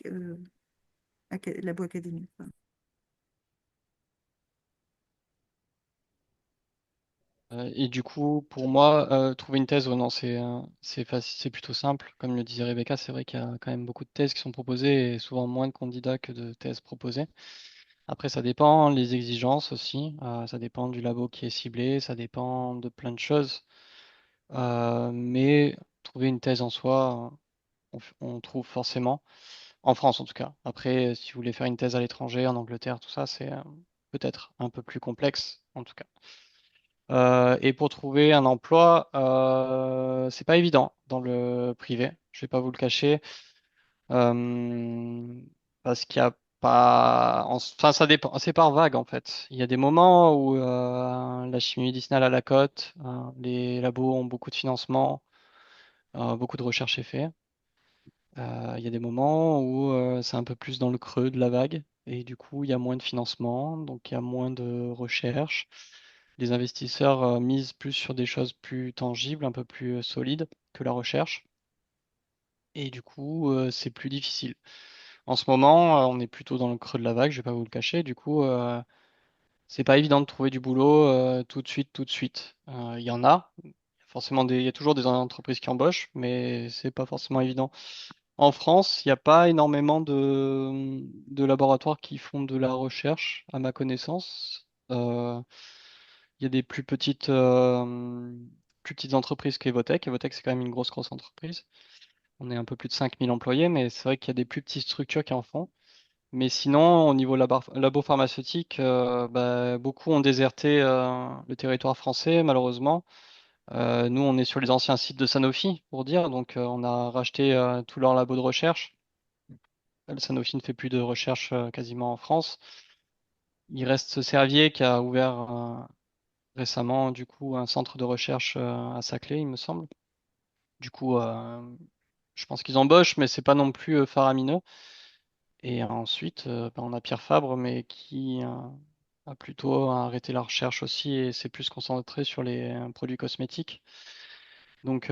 labo académique, quoi.
Et du coup, pour moi, trouver une thèse, ouais, non, c'est facile, c'est plutôt simple. Comme le disait Rebecca, c'est vrai qu'il y a quand même beaucoup de thèses qui sont proposées et souvent moins de candidats que de thèses proposées. Après, ça dépend les exigences aussi. Ça dépend du labo qui est ciblé. Ça dépend de plein de choses. Mais trouver une thèse en soi, on trouve forcément. En France, en tout cas. Après, si vous voulez faire une thèse à l'étranger, en Angleterre, tout ça, c'est peut-être un peu plus complexe, en tout cas. Et pour trouver un emploi, c'est pas évident dans le privé. Je vais pas vous le cacher. Euh, Parce qu'il y a pas, enfin, ça dépend. C'est par vague, en fait. Il y a des moments où la chimie médicinale a la cote, les labos ont beaucoup de financement, beaucoup de recherche est fait. Il y a des moments où c'est un peu plus dans le creux de la vague et du coup il y a moins de financement, donc il y a moins de recherche. Les investisseurs misent plus sur des choses plus tangibles, un peu plus solides que la recherche et du coup c'est plus difficile. En ce moment, on est plutôt dans le creux de la vague, je vais pas vous le cacher. Du coup, c'est pas évident de trouver du boulot tout de suite, tout de suite. Il y en a, forcément il y a toujours des entreprises qui embauchent, mais c'est pas forcément évident. En France, il n'y a pas énormément de laboratoires qui font de la recherche, à ma connaissance. Il y a des plus petites entreprises qu'Evotech. Evotech, c'est quand même une grosse, grosse entreprise. On est un peu plus de 5000 employés, mais c'est vrai qu'il y a des plus petites structures qui en font. Mais sinon, au niveau labo pharmaceutique, bah, beaucoup ont déserté le territoire français, malheureusement. Nous, on est sur les anciens sites de Sanofi, pour dire. Donc, on a racheté tous leurs labos de recherche. Sanofi ne fait plus de recherche quasiment en France. Il reste Servier qui a ouvert récemment du coup un centre de recherche à Saclay, il me semble. Du coup, je pense qu'ils embauchent, mais c'est pas non plus faramineux. Et ensuite, ben, on a Pierre Fabre, mais qui a plutôt arrêté la recherche aussi et s'est plus concentré sur les produits cosmétiques. Donc,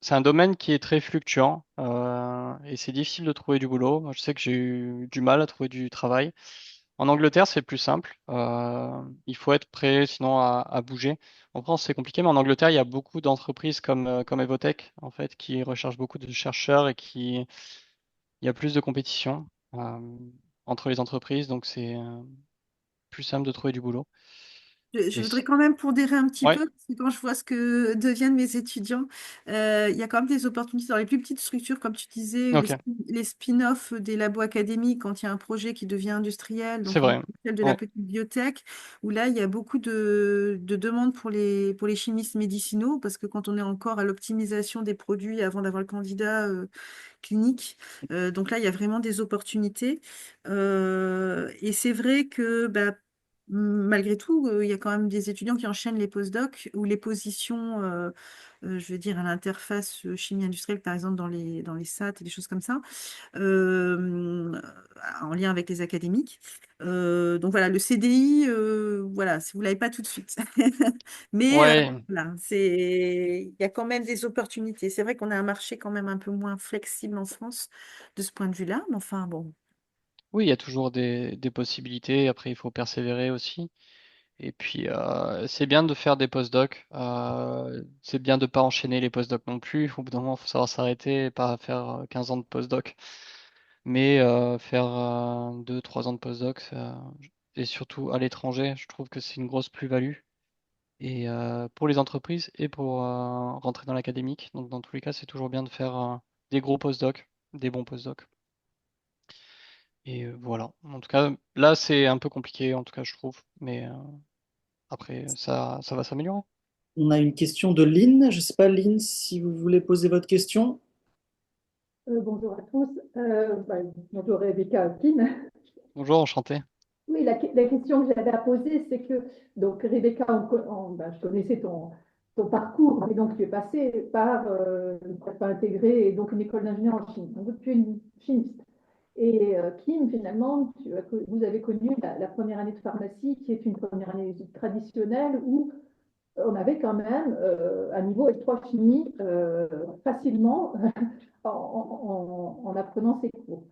c'est un domaine qui est très fluctuant et c'est difficile de trouver du boulot. Moi, je sais que j'ai eu du mal à trouver du travail. En Angleterre, c'est plus simple. Il faut être prêt sinon à bouger. En France, c'est compliqué, mais en Angleterre, il y a beaucoup d'entreprises comme Evotech, en fait, qui recherchent beaucoup de chercheurs et il y a plus de compétition entre les entreprises, donc c'est plus simple de trouver du boulot.
Je
Et
voudrais quand même pondérer un petit
ouais,
peu, parce que quand je vois ce que deviennent mes étudiants, il y a quand même des opportunités dans les plus petites structures, comme tu disais,
ok,
les spin-offs des labos académiques, quand il y a un projet qui devient industriel,
c'est
donc on
vrai.
appelle celle de la
Ouais,
petite biotech, où là, il y a beaucoup de demandes pour les chimistes médicinaux, parce que quand on est encore à l'optimisation des produits avant d'avoir le candidat clinique, donc là, il y a vraiment des opportunités. Et c'est vrai que bah, malgré tout, il y a quand même des étudiants qui enchaînent les postdocs ou les positions, je veux dire, à l'interface chimie industrielle, par exemple, dans les SAT et des choses comme ça, euh, en lien avec les académiques. Donc voilà, le CDI, voilà, si vous ne l'avez pas tout de suite. Mais
ouais,
voilà, il y a quand même des opportunités. C'est vrai qu'on a un marché quand même un peu moins flexible en France de ce point de vue-là, mais enfin bon.
oui, il y a toujours des possibilités. Après, il faut persévérer aussi. Et puis, c'est bien de faire des postdocs. C'est bien de pas enchaîner les postdocs non plus. Au bout d'un moment, il faut savoir s'arrêter et pas faire 15 ans de postdoc. Mais faire 2, 3 ans de postdoc, et surtout à l'étranger, je trouve que c'est une grosse plus-value. Et pour les entreprises et pour rentrer dans l'académique. Donc, dans tous les cas, c'est toujours bien de faire des gros postdocs, des bons postdocs. Et voilà. En tout cas, là, c'est un peu compliqué, en tout cas, je trouve. Mais après, ça va s'améliorer.
On a une question de Lynn. Je ne sais pas, Lynn, si vous voulez poser votre question.
Bonjour à tous. Bonjour Rebecca Hopkins.
Bonjour, enchanté.
Oui, la question que j'avais à poser, c'est que, donc Rebecca, je connaissais ton parcours, mais donc tu es passée par une prépa intégrée et donc une école d'ingénieur en chimie. Donc tu es une chimiste. Et Kim, finalement, vous avez connu la première année de pharmacie, qui est une première année traditionnelle où on avait quand même un niveau électrochimie facilement en apprenant ces cours.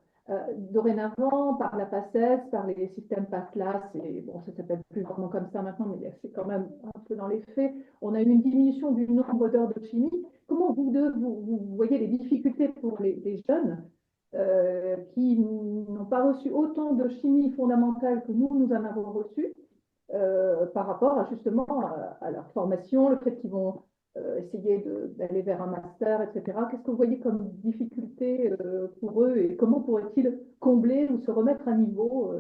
Dorénavant, par la PACES, par les systèmes PACLAS, et bon, ça s'appelle plus vraiment comme ça maintenant, mais c'est quand même un peu dans les faits, on a eu une diminution du nombre d'heures de chimie. Comment vous voyez les difficultés pour les jeunes qui n'ont pas reçu autant de chimie fondamentale que nous en avons reçu, par rapport à justement à leur formation, le fait qu'ils vont essayer d'aller vers un master, etc. Qu'est-ce que vous voyez comme difficulté pour eux et comment pourraient-ils combler ou se remettre à niveau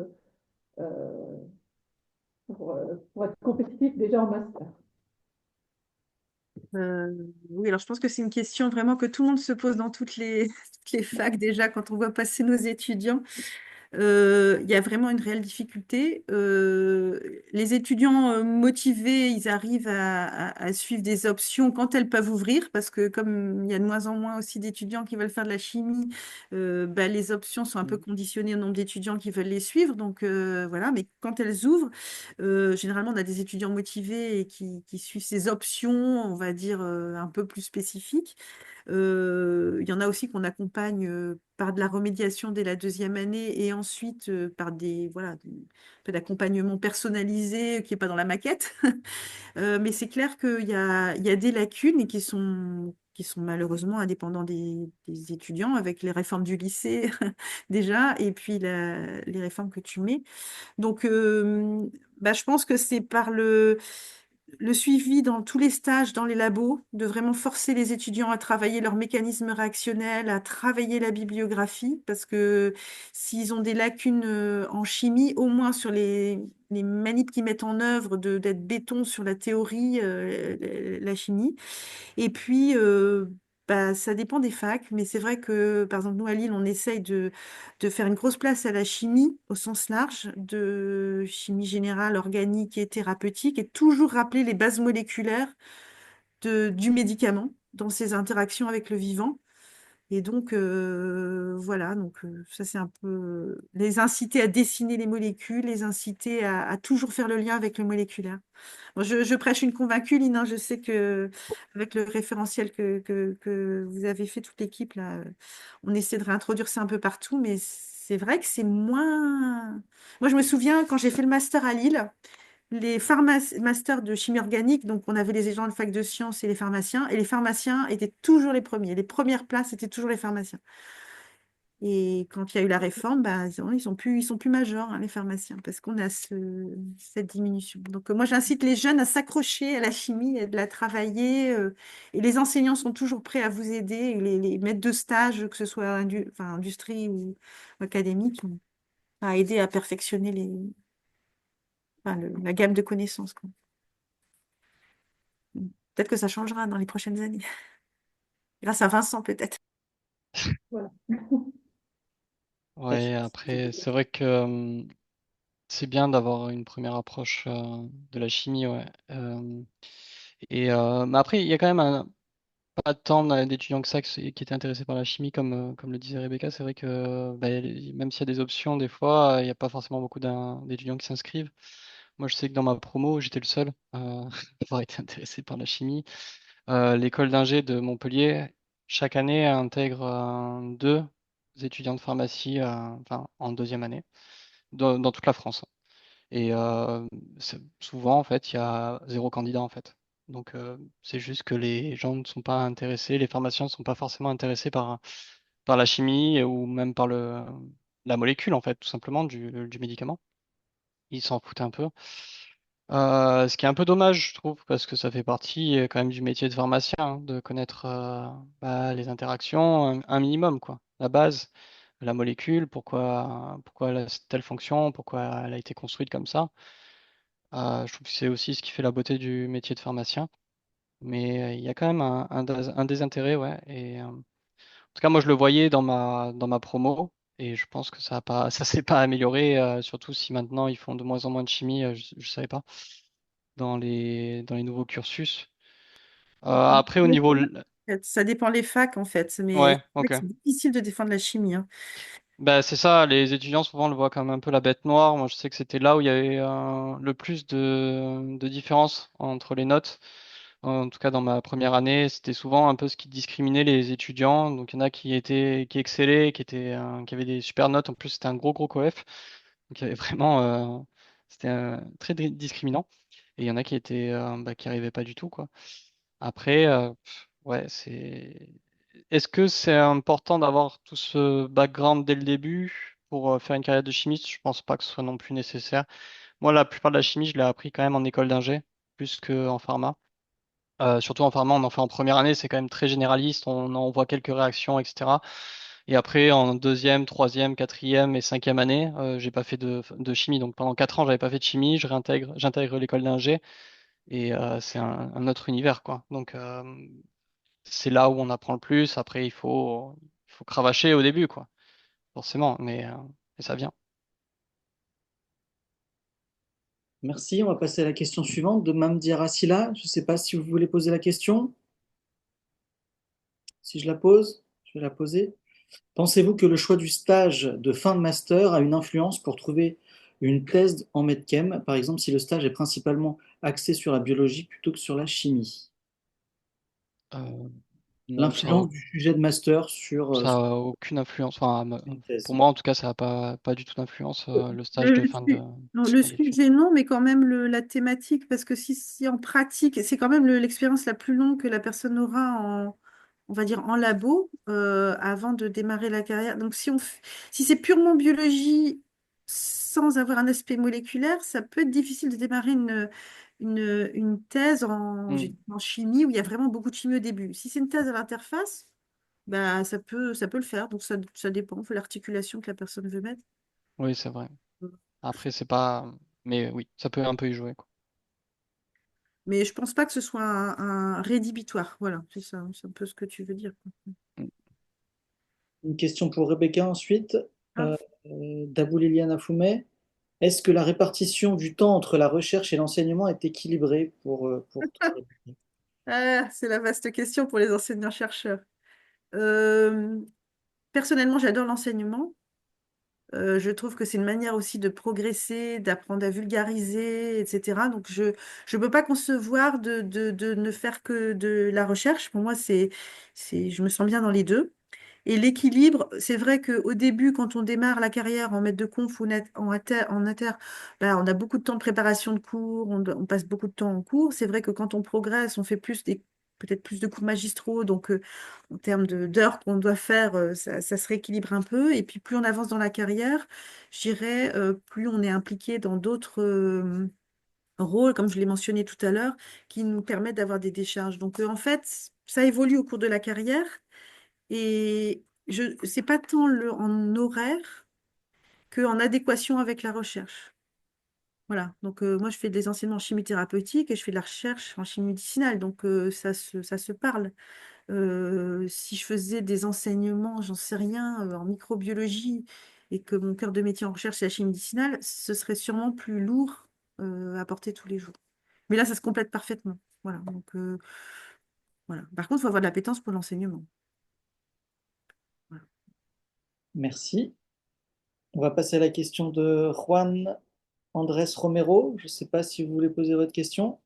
euh, pour être compétitifs déjà en master?
Oui, alors je pense que c'est une question vraiment que tout le monde se pose dans toutes les facs déjà quand on voit passer nos étudiants. Il y a vraiment une réelle difficulté. Les étudiants motivés, ils arrivent à suivre des options quand elles peuvent ouvrir, parce que comme il y a de moins en moins aussi d'étudiants qui veulent faire de la chimie, bah, les options sont un peu
Mm.
conditionnées au nombre d'étudiants qui veulent les suivre. Donc voilà, mais quand elles ouvrent, généralement on a des étudiants motivés et qui suivent ces options, on va dire un peu plus spécifiques. Il y en a aussi qu'on accompagne par de la remédiation dès la deuxième année et ensuite par un peu d'accompagnement personnalisé qui n'est pas dans la maquette. Mais c'est clair il y a des lacunes et qui sont malheureusement indépendants des étudiants avec les réformes du lycée déjà et puis les réformes que tu mets. Donc, bah, je pense que c'est par le suivi dans tous les stages, dans les labos, de vraiment forcer les étudiants à travailler leurs mécanismes réactionnels, à travailler la bibliographie, parce que s'ils ont des lacunes en chimie, au moins sur les manips qu'ils mettent en œuvre, d'être béton sur la théorie, la chimie. Et puis, bah, ça dépend des facs, mais c'est vrai que, par exemple, nous, à Lille, on essaye de faire une grosse place à la chimie au sens large, de chimie générale, organique et thérapeutique, et toujours rappeler les bases moléculaires du médicament dans ses interactions avec le vivant. Et donc, voilà, donc ça c'est un peu les inciter à dessiner les molécules, les inciter à toujours faire le lien avec le moléculaire. Bon, je prêche une convaincue, Lina. Je sais que avec le référentiel que vous avez fait, toute l'équipe, là, on essaie de réintroduire ça un peu partout, mais c'est vrai que c'est moins. Moi, je me souviens quand j'ai fait le master à Lille, les masters de chimie organique, donc on avait les gens de fac de sciences et les pharmaciens étaient toujours les premiers. Les premières places étaient toujours les pharmaciens. Et quand il y a eu la réforme, bah, ils sont plus majors, hein, les pharmaciens, parce qu'on a cette diminution. Donc, moi, j'incite les jeunes à s'accrocher à la chimie et de la travailler. Et les enseignants sont toujours prêts à vous aider, et les maîtres de stage, que ce soit enfin, industrie ou académique, à aider à perfectionner la gamme de connaissances, quoi. Peut-être que ça changera dans les prochaines années. Grâce à Vincent, peut-être.
Voilà.
Ouais, après, c'est vrai que c'est bien d'avoir une première approche de la chimie, ouais. Mais après, il y a quand même pas tant d'étudiants que ça qui étaient intéressés par la chimie, comme le disait Rebecca. C'est vrai que bah, même s'il y a des options, des fois, il n'y a pas forcément beaucoup d'étudiants qui s'inscrivent. Moi, je sais que dans ma promo, j'étais le seul à avoir été intéressé par la chimie. L'école d'ingé de Montpellier, chaque année, intègre deux étudiants de pharmacie enfin, en deuxième année, dans toute la France. Et souvent, en fait, il y a zéro candidat, en fait. Donc, c'est juste que les gens ne sont pas intéressés, les pharmaciens ne sont pas forcément intéressés par la chimie ou même par la molécule, en fait, tout simplement, du médicament. Ils s'en foutent un peu. Ce qui est un peu dommage, je trouve, parce que ça fait partie quand même du métier de pharmacien, hein, de connaître bah, les interactions, un minimum, quoi. La base, la molécule, pourquoi elle a telle fonction, pourquoi elle a été construite comme ça. Je trouve que c'est aussi ce qui fait la beauté du métier de pharmacien. Mais il y a quand même un désintérêt, ouais. Et en tout cas, moi, je le voyais dans ma promo. Et je pense que ça s'est pas amélioré, surtout si maintenant ils font de moins en moins de chimie, je savais pas, dans les nouveaux cursus. Après, au niveau.
Ça dépend les facs, en fait. Mais
Ouais,
c'est vrai
ok.
que c'est difficile de défendre la chimie, hein.
Bah, c'est ça, les étudiants souvent le voient comme un peu la bête noire. Moi, je sais que c'était là où il y avait le plus de différence entre les notes. En tout cas, dans ma première année, c'était souvent un peu ce qui discriminait les étudiants. Donc, il y en a qui excellaient, qui avaient des super notes. En plus, c'était un gros coef. Donc, il y avait vraiment, c'était très discriminant. Et il y en a qui arrivaient pas du tout, quoi. Après, ouais, est-ce que c'est important d'avoir tout ce background dès le début pour faire une carrière de chimiste? Je pense pas que ce soit non plus nécessaire. Moi, la plupart de la chimie, je l'ai appris quand même en école d'ingé, plus qu'en pharma. Surtout en pharma, on en fait en première année, c'est quand même très généraliste, on voit quelques réactions, etc. Et après, en deuxième, troisième, quatrième et cinquième année, j'ai pas fait de chimie. Donc pendant 4 ans, j'avais pas fait de chimie, j'intègre l'école d'ingé et c'est un autre univers, quoi. Donc c'est là où on apprend le plus. Après, il faut cravacher au début, quoi, forcément, mais ça vient.
Merci. On va passer à la question suivante de Mamdi Rassila. Je ne sais pas si vous voulez poser la question. Si je la pose, je vais la poser. Pensez-vous que le choix du stage de fin de master a une influence pour trouver une thèse en medchem, par exemple si le stage est principalement axé sur la biologie plutôt que sur la chimie?
Euh, non,
L'influence du sujet de master sur
ça a aucune influence. Enfin,
une thèse.
pour moi, en tout cas, ça n'a pas du tout d'influence, le stage de
Le,
fin
non, le
d'études.
sujet, non, mais quand même la thématique, parce que si en pratique, c'est quand même l'expérience la plus longue que la personne aura on va dire, en labo avant de démarrer la carrière. Donc, si c'est purement biologie sans avoir un aspect moléculaire, ça peut être difficile de démarrer une thèse
Hmm.
en chimie où il y a vraiment beaucoup de chimie au début. Si c'est une thèse à l'interface, bah, ça peut le faire. Donc, ça dépend de l'articulation que la personne veut mettre.
Oui, c'est vrai. Après, c'est pas. Mais oui, ça peut un peu y jouer, quoi.
Mais je pense pas que ce soit un rédhibitoire. Voilà, c'est un peu ce que tu veux dire, quoi.
Hmm.
Une question pour Rebecca ensuite.
Ah,
Euh, Dabou Liliana Foumet. Est-ce que la répartition du temps entre la recherche et l'enseignement est équilibrée pour toi, Rebecca?
c'est la vaste question pour les enseignants-chercheurs. Euh, Personnellement, j'adore l'enseignement. Je trouve que c'est une manière aussi de progresser, d'apprendre à vulgariser, etc. Donc, je ne peux pas concevoir de ne faire que de la recherche. Pour moi, je me sens bien dans les deux. Et l'équilibre, c'est vrai qu'au début, quand on démarre la carrière en maître de conf ou en inter, ben, on a beaucoup de temps de préparation de cours, on passe beaucoup de temps en cours. C'est vrai que quand on progresse, on fait peut-être plus de cours magistraux, donc en termes d'heures qu'on doit faire, ça se rééquilibre un peu. Et puis plus on avance dans la carrière, je dirais, plus on est impliqué dans d'autres rôles, comme je l'ai mentionné tout à l'heure, qui nous permettent d'avoir des décharges. Donc en fait, ça évolue au cours de la carrière. Et c'est pas tant en horaire qu'en adéquation avec la recherche. Voilà. Donc, moi, je fais des enseignements en chimie thérapeutique et je fais de la recherche en chimie médicinale. Donc, ça se parle. Si je faisais des enseignements, j'en sais rien, en microbiologie et que mon cœur de métier en recherche, c'est la chimie médicinale, ce serait sûrement plus lourd à porter tous les jours. Mais là, ça se complète parfaitement. Voilà. Donc, voilà. Par contre, il faut avoir de l'appétence pour l'enseignement. Voilà.
Merci. On va passer à la question de Juan Andrés Romero. Je ne sais pas si vous voulez poser votre question.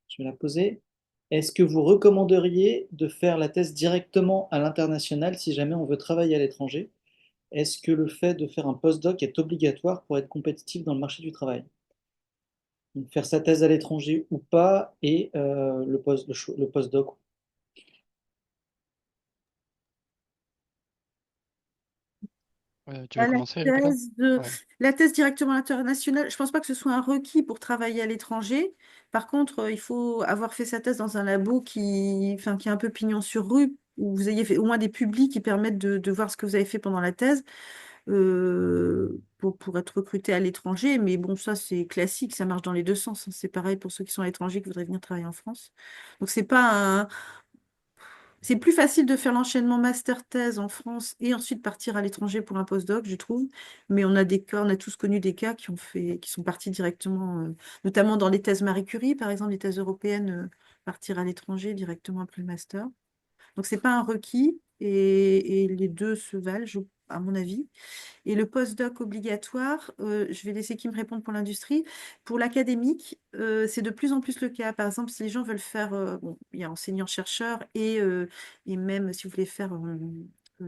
Je vais la poser. Est-ce que vous recommanderiez de faire la thèse directement à l'international si jamais on veut travailler à l'étranger? Est-ce que le fait de faire un postdoc est obligatoire pour être compétitif dans le marché du travail? Donc, faire sa thèse à l'étranger ou pas et le postdoc.
Tu veux
Ah,
commencer, Rebecca? Ouais.
la thèse directement internationale, je pense pas que ce soit un requis pour travailler à l'étranger. Par contre, il faut avoir fait sa thèse dans un labo enfin, qui est un peu pignon sur rue, où vous ayez fait au moins des publics qui permettent de voir ce que vous avez fait pendant la thèse pour être recruté à l'étranger. Mais bon, ça, c'est classique, ça marche dans les deux sens, hein. C'est pareil pour ceux qui sont à l'étranger qui voudraient venir travailler en France. Donc, c'est pas un, c'est plus facile de faire l'enchaînement master-thèse en France et ensuite partir à l'étranger pour un postdoc, je trouve. Mais on a des cas, on a tous connu des cas qui sont partis directement, notamment dans les thèses Marie Curie, par exemple, les thèses européennes, partir à l'étranger directement après le master. Donc, c'est pas un requis et les deux se valent, à mon avis. Et le postdoc obligatoire, je vais laisser qui me répondre pour l'industrie. Pour l'académique, c'est de plus en plus le cas. Par exemple, si les gens veulent faire, bon, il y a enseignants-chercheurs et même si vous voulez faire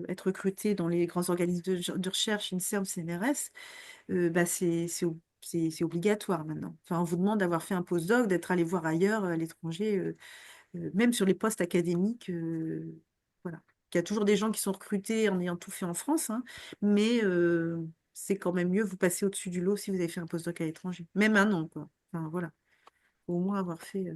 être recruté dans les grands organismes de recherche, INSERM, CNRS, bah c'est obligatoire maintenant. Enfin, on vous demande d'avoir fait un postdoc, d'être allé voir ailleurs, à l'étranger, même sur les postes académiques, voilà. Il y a toujours des gens qui sont recrutés en ayant tout fait en France, hein, mais c'est quand même mieux, vous passez au-dessus du lot si vous avez fait un postdoc à l'étranger. Même un an, quoi. Enfin, voilà. Faut au moins avoir fait.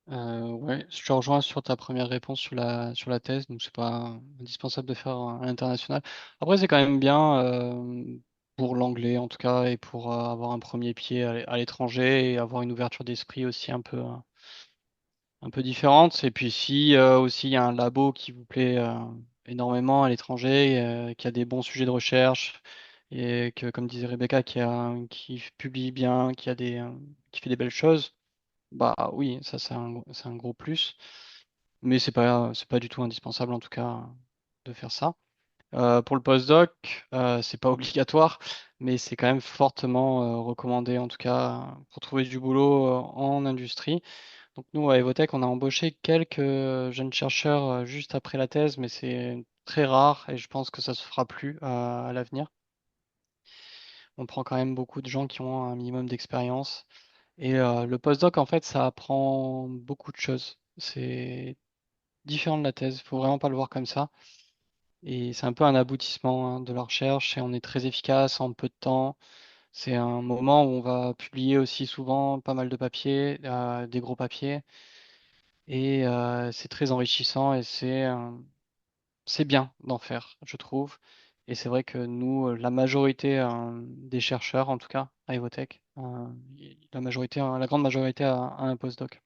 Ouais, je te rejoins sur ta première réponse sur la thèse, donc c'est pas indispensable de faire à l'international. Après, c'est quand même bien pour l'anglais en tout cas et pour avoir un premier pied à l'étranger et avoir une ouverture d'esprit aussi un peu différente. Et puis si aussi il y a un labo qui vous plaît énormément à l'étranger, qui a des bons sujets de recherche et que, comme disait Rebecca, qui publie bien, qui fait des belles choses. Bah oui, ça c'est un gros plus, mais c'est pas du tout indispensable en tout cas de faire ça. Pour le postdoc, c'est pas obligatoire, mais c'est quand même fortement recommandé en tout cas pour trouver du boulot en industrie. Donc nous à Evotech, on a embauché quelques jeunes chercheurs juste après la thèse, mais c'est très rare et je pense que ça se fera plus à l'avenir. On prend quand même beaucoup de gens qui ont un minimum d'expérience. Et le postdoc, en fait, ça apprend beaucoup de choses. C'est différent de la thèse. Il faut vraiment pas le voir comme ça. Et c'est un peu un aboutissement hein, de la recherche et on est très efficace en peu de temps. C'est un moment où on va publier aussi souvent pas mal de papiers, des gros papiers. Et c'est très enrichissant et c'est bien d'en faire, je trouve. Et c'est vrai que nous, la majorité des chercheurs, en tout cas, à Evotech, la grande majorité a un postdoc.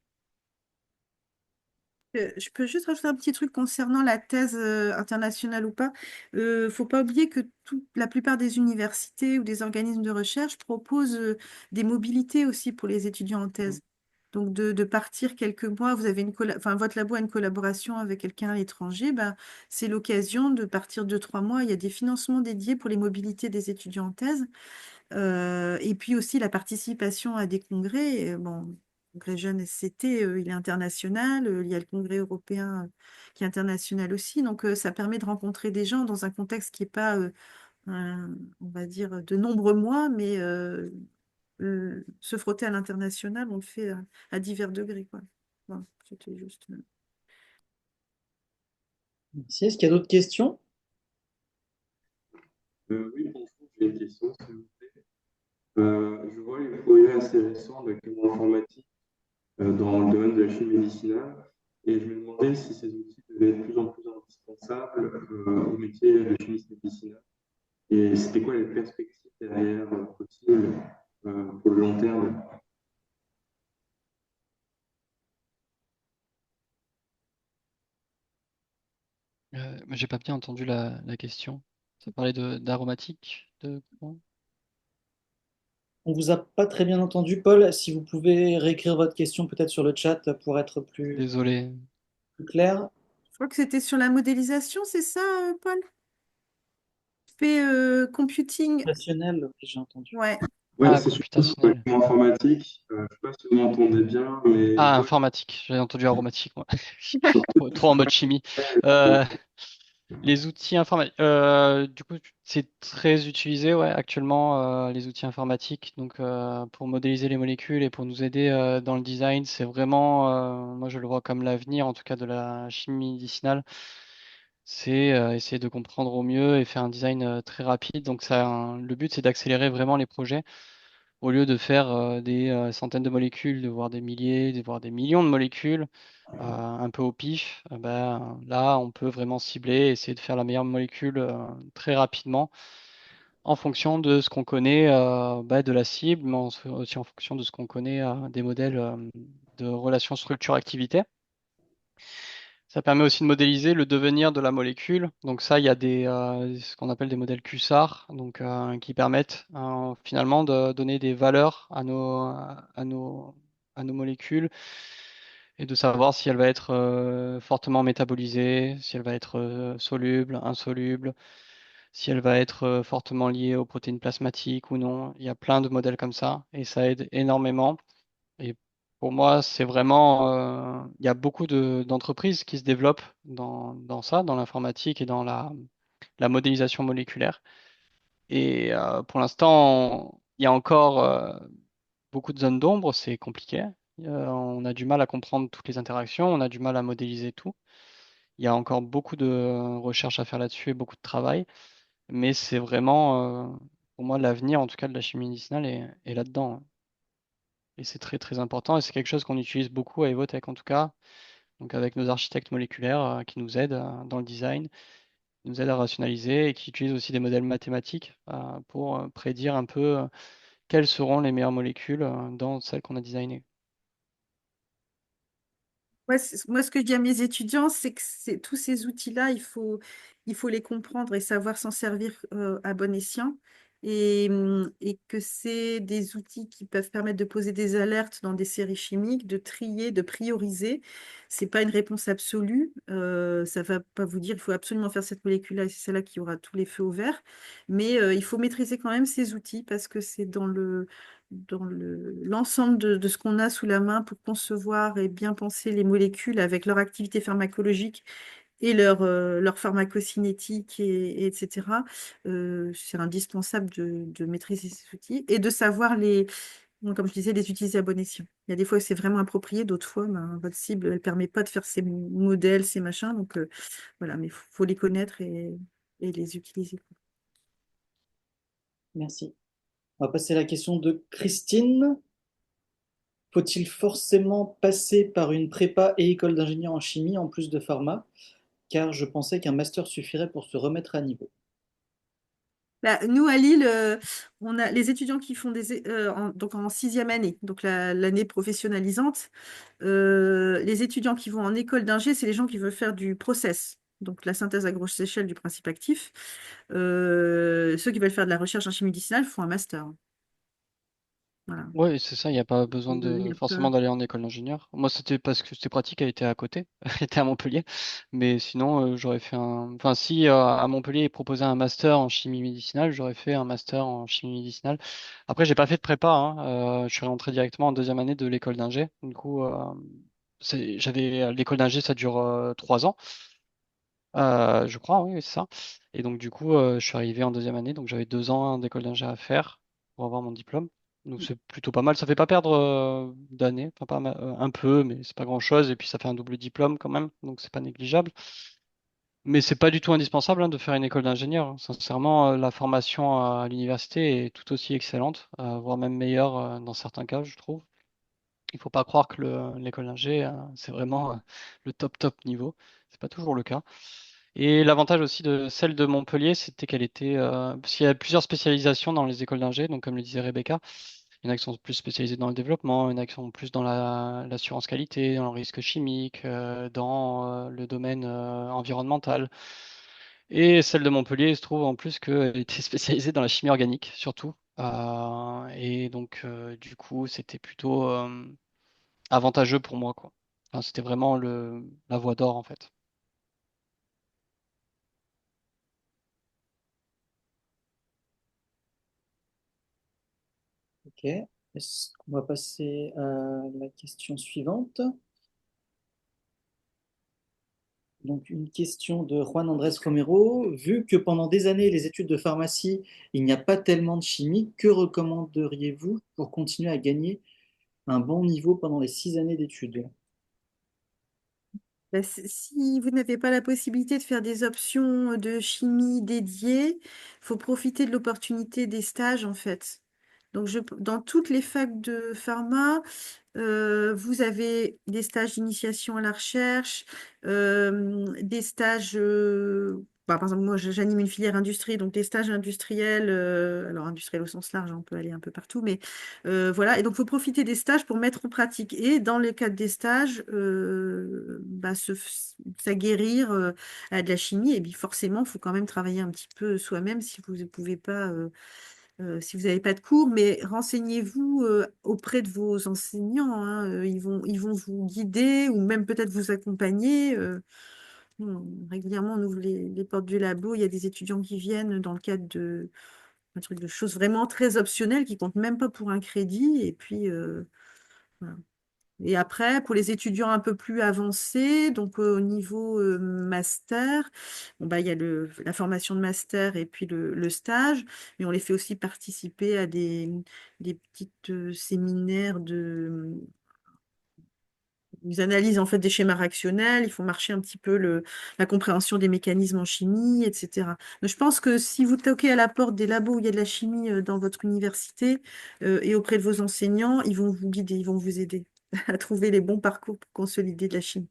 Je peux juste rajouter un petit truc concernant la thèse internationale ou pas. Faut pas oublier que la plupart des universités ou des organismes de recherche proposent des mobilités aussi pour les étudiants en thèse. Donc de partir quelques mois, vous avez enfin, votre labo a une collaboration avec quelqu'un à l'étranger, ben, c'est l'occasion de partir 2, 3 mois. Il y a des financements dédiés pour les mobilités des étudiants en thèse. Et puis aussi la participation à des congrès. Bon, le congrès Jeune SCT, il est international. Il y a le congrès européen qui est international aussi. Donc, ça permet de rencontrer des gens dans un contexte qui n'est pas, on va dire, de nombreux mois, mais se frotter à l'international, on le fait à divers degrés, quoi. Voilà, c'était juste.
Merci. Est-ce qu'il y a d'autres questions?
Oui, bonjour, j'ai une question, s'il vous plaît. Je vois les projets assez récents de informatique dans le domaine de la chimie médicinale et je me demandais si ces outils devaient être de plus en plus indispensables au métier de chimiste médicinal et c'était quoi les perspectives derrière possibles pour le long terme.
Mais j'ai pas bien entendu la question. Ça parlait d'aromatique, de quoi?
On vous a pas très bien entendu, Paul. Si vous pouvez réécrire votre question peut-être sur le chat pour être
Désolé.
plus clair.
Je crois que c'était sur la modélisation, c'est ça, Paul? Fait computing.
Rationnel, j'ai entendu.
Ouais.
Ouais,
Ah,
c'est surtout sur
computationnel.
l'informatique. Je ne sais pas si vous m'entendez bien, mais je
Ah,
vois
informatique. J'ai entendu aromatique, moi.
sur
Trop en mode chimie. Euh, les outils informatiques. Du coup, c'est très utilisé, ouais, actuellement, les outils informatiques. Donc, pour modéliser les molécules et pour nous aider dans le design, c'est vraiment, moi, je le vois comme l'avenir, en tout cas, de la chimie médicinale. C'est essayer de comprendre au mieux et faire un design très rapide. Donc, le but, c'est d'accélérer vraiment les projets au lieu de faire des centaines de molécules, de voir des milliers, de voir des millions de molécules, un peu au pif, ben, là, on peut vraiment cibler, essayer de faire la meilleure molécule très rapidement en fonction de ce qu'on connaît de la cible, mais aussi en fonction de ce qu'on connaît des modèles de relations structure-activité. Ça permet aussi de modéliser le devenir de la molécule. Donc ça, il y a ce qu'on appelle des modèles QSAR, donc qui permettent finalement de donner des valeurs à nos molécules et de savoir si elle va être fortement métabolisée, si elle va être soluble, insoluble, si elle va être fortement liée aux protéines plasmatiques ou non. Il y a plein de modèles comme ça et ça aide énormément. Et pour moi, c'est vraiment, il y a beaucoup d'entreprises qui se développent dans ça, dans l'informatique et dans la modélisation moléculaire. Et pour l'instant, il y a encore beaucoup de zones d'ombre, c'est compliqué. On a du mal à comprendre toutes les interactions, on a du mal à modéliser tout. Il y a encore beaucoup de recherches à faire là-dessus et beaucoup de travail, mais c'est vraiment, pour moi, l'avenir, en tout cas, de la chimie médicinale est là-dedans, hein. Et c'est très très important et c'est quelque chose qu'on utilise beaucoup à Evotech, en tout cas, donc avec nos architectes moléculaires qui nous aident dans le design, qui nous aident à rationaliser et qui utilisent aussi des modèles mathématiques pour prédire un peu quelles seront les meilleures molécules dans celles qu'on a designées.
Ouais, moi, ce que je dis à mes étudiants, c'est que tous ces outils-là, il faut les comprendre et savoir s'en servir à bon escient. Et que c'est des outils qui peuvent permettre de poser des alertes dans des séries chimiques, de trier, de prioriser. C'est pas une réponse absolue. Ça va pas vous dire il faut absolument faire cette molécule-là et c'est celle-là qui aura tous les feux au vert. Mais il faut maîtriser quand même ces outils parce que c'est l'ensemble de ce qu'on a sous la main pour concevoir et bien penser les molécules avec leur activité pharmacologique et leur pharmacocinétique, etc. C'est indispensable de maîtriser ces outils et de savoir bon, comme je disais, les utiliser à bon escient. Il y a des fois où c'est vraiment approprié, d'autres fois, ben, votre cible, elle ne permet pas de faire ces modèles, ces machins. Donc voilà, mais il faut les connaître et les utiliser.
Merci. On va passer à la question de Christine. Faut-il forcément passer par une prépa et école d'ingénieur en chimie en plus de pharma? Car je pensais qu'un master suffirait pour se remettre à niveau.
Bah, nous, à Lille, on a les étudiants qui font donc en sixième année, donc l'année professionnalisante. Les étudiants qui vont en école d'ingé, c'est les gens qui veulent faire du process, donc la synthèse à grosse échelle du principe actif. Ceux qui veulent faire de la recherche en chimie médicinale font un master. Voilà.
Oui, c'est ça, il n'y a pas besoin
Il y
de
a
forcément
pas-
d'aller en école d'ingénieur. Moi, c'était parce que c'était pratique, elle était à côté, elle était à Montpellier. Mais sinon, j'aurais fait un. Enfin, si à Montpellier, ils proposaient un master en chimie médicinale, j'aurais fait un master en chimie médicinale. Après, j'ai pas fait de prépa, hein. Je suis rentré directement en deuxième année de l'école d'ingé. Du coup, j'avais l'école d'ingé, ça dure 3 ans. Je crois, oui, c'est ça. Et donc, du coup, je suis arrivé en deuxième année, donc j'avais 2 ans d'école d'ingé à faire pour avoir mon diplôme. Donc, c'est plutôt pas mal. Ça fait pas perdre d'années, enfin, un peu, mais c'est pas grand-chose. Et puis, ça fait un double diplôme quand même, donc c'est pas négligeable. Mais c'est pas du tout indispensable, hein, de faire une école d'ingénieur, hein. Sincèrement, la formation à l'université est tout aussi excellente, voire même meilleure dans certains cas, je trouve. Il faut pas croire que l'école d'ingé, c'est vraiment le top top niveau. C'est pas toujours le cas. Et l'avantage aussi de celle de Montpellier, c'était qu'elle était, parce qu'il y a plusieurs spécialisations dans les écoles d'ingé, donc comme le disait Rebecca, il y en a qui sont plus spécialisés dans le développement, il y en a qui sont plus dans l'assurance qualité, dans le risque chimique, dans le domaine environnemental. Et celle de Montpellier, il se trouve en plus qu'elle était spécialisée dans la chimie organique, surtout. Et donc, du coup, c'était plutôt avantageux pour moi, quoi. Enfin, c'était vraiment la voie d'or, en fait.
Ok. On va passer à la question suivante. Donc, une question de Juan Andrés Romero. Vu que pendant des années, les études de pharmacie, il n'y a pas tellement de chimie, que recommanderiez-vous pour continuer à gagner un bon niveau pendant les 6 années d'études?
Bah, si vous n'avez pas la possibilité de faire des options de chimie dédiées, il faut profiter de l'opportunité des stages, en fait. Donc, dans toutes les facs de pharma, vous avez des stages d'initiation à la recherche, des stages, bah, par exemple, moi j'anime une filière industrie, donc des stages industriels, alors industriels au sens large, on peut aller un peu partout, mais voilà, et donc il faut profiter des stages pour mettre en pratique. Et dans le cadre des stages, bah, s'aguerrir à de la chimie, et puis forcément, il faut quand même travailler un petit peu soi-même si vous ne pouvez pas. Si vous n'avez pas de cours, mais renseignez-vous auprès de vos enseignants, hein, ils vont vous guider ou même peut-être vous accompagner. Régulièrement, on ouvre les portes du labo, il y a des étudiants qui viennent dans le cadre un truc de choses vraiment très optionnelles qui comptent même pas pour un crédit. Et puis, voilà. Et après, pour les étudiants un peu plus avancés, donc au niveau master, bon, bah, il y a la formation de master et puis le stage, mais on les fait aussi participer à des petits séminaires ils analysent en fait des schémas réactionnels, ils font marcher un petit peu la compréhension des mécanismes en chimie, etc. Donc, je pense que si vous toquez à la porte des labos où il y a de la chimie dans votre université et auprès de vos enseignants, ils vont vous guider, ils vont vous aider à trouver les bons parcours pour consolider de la chimie.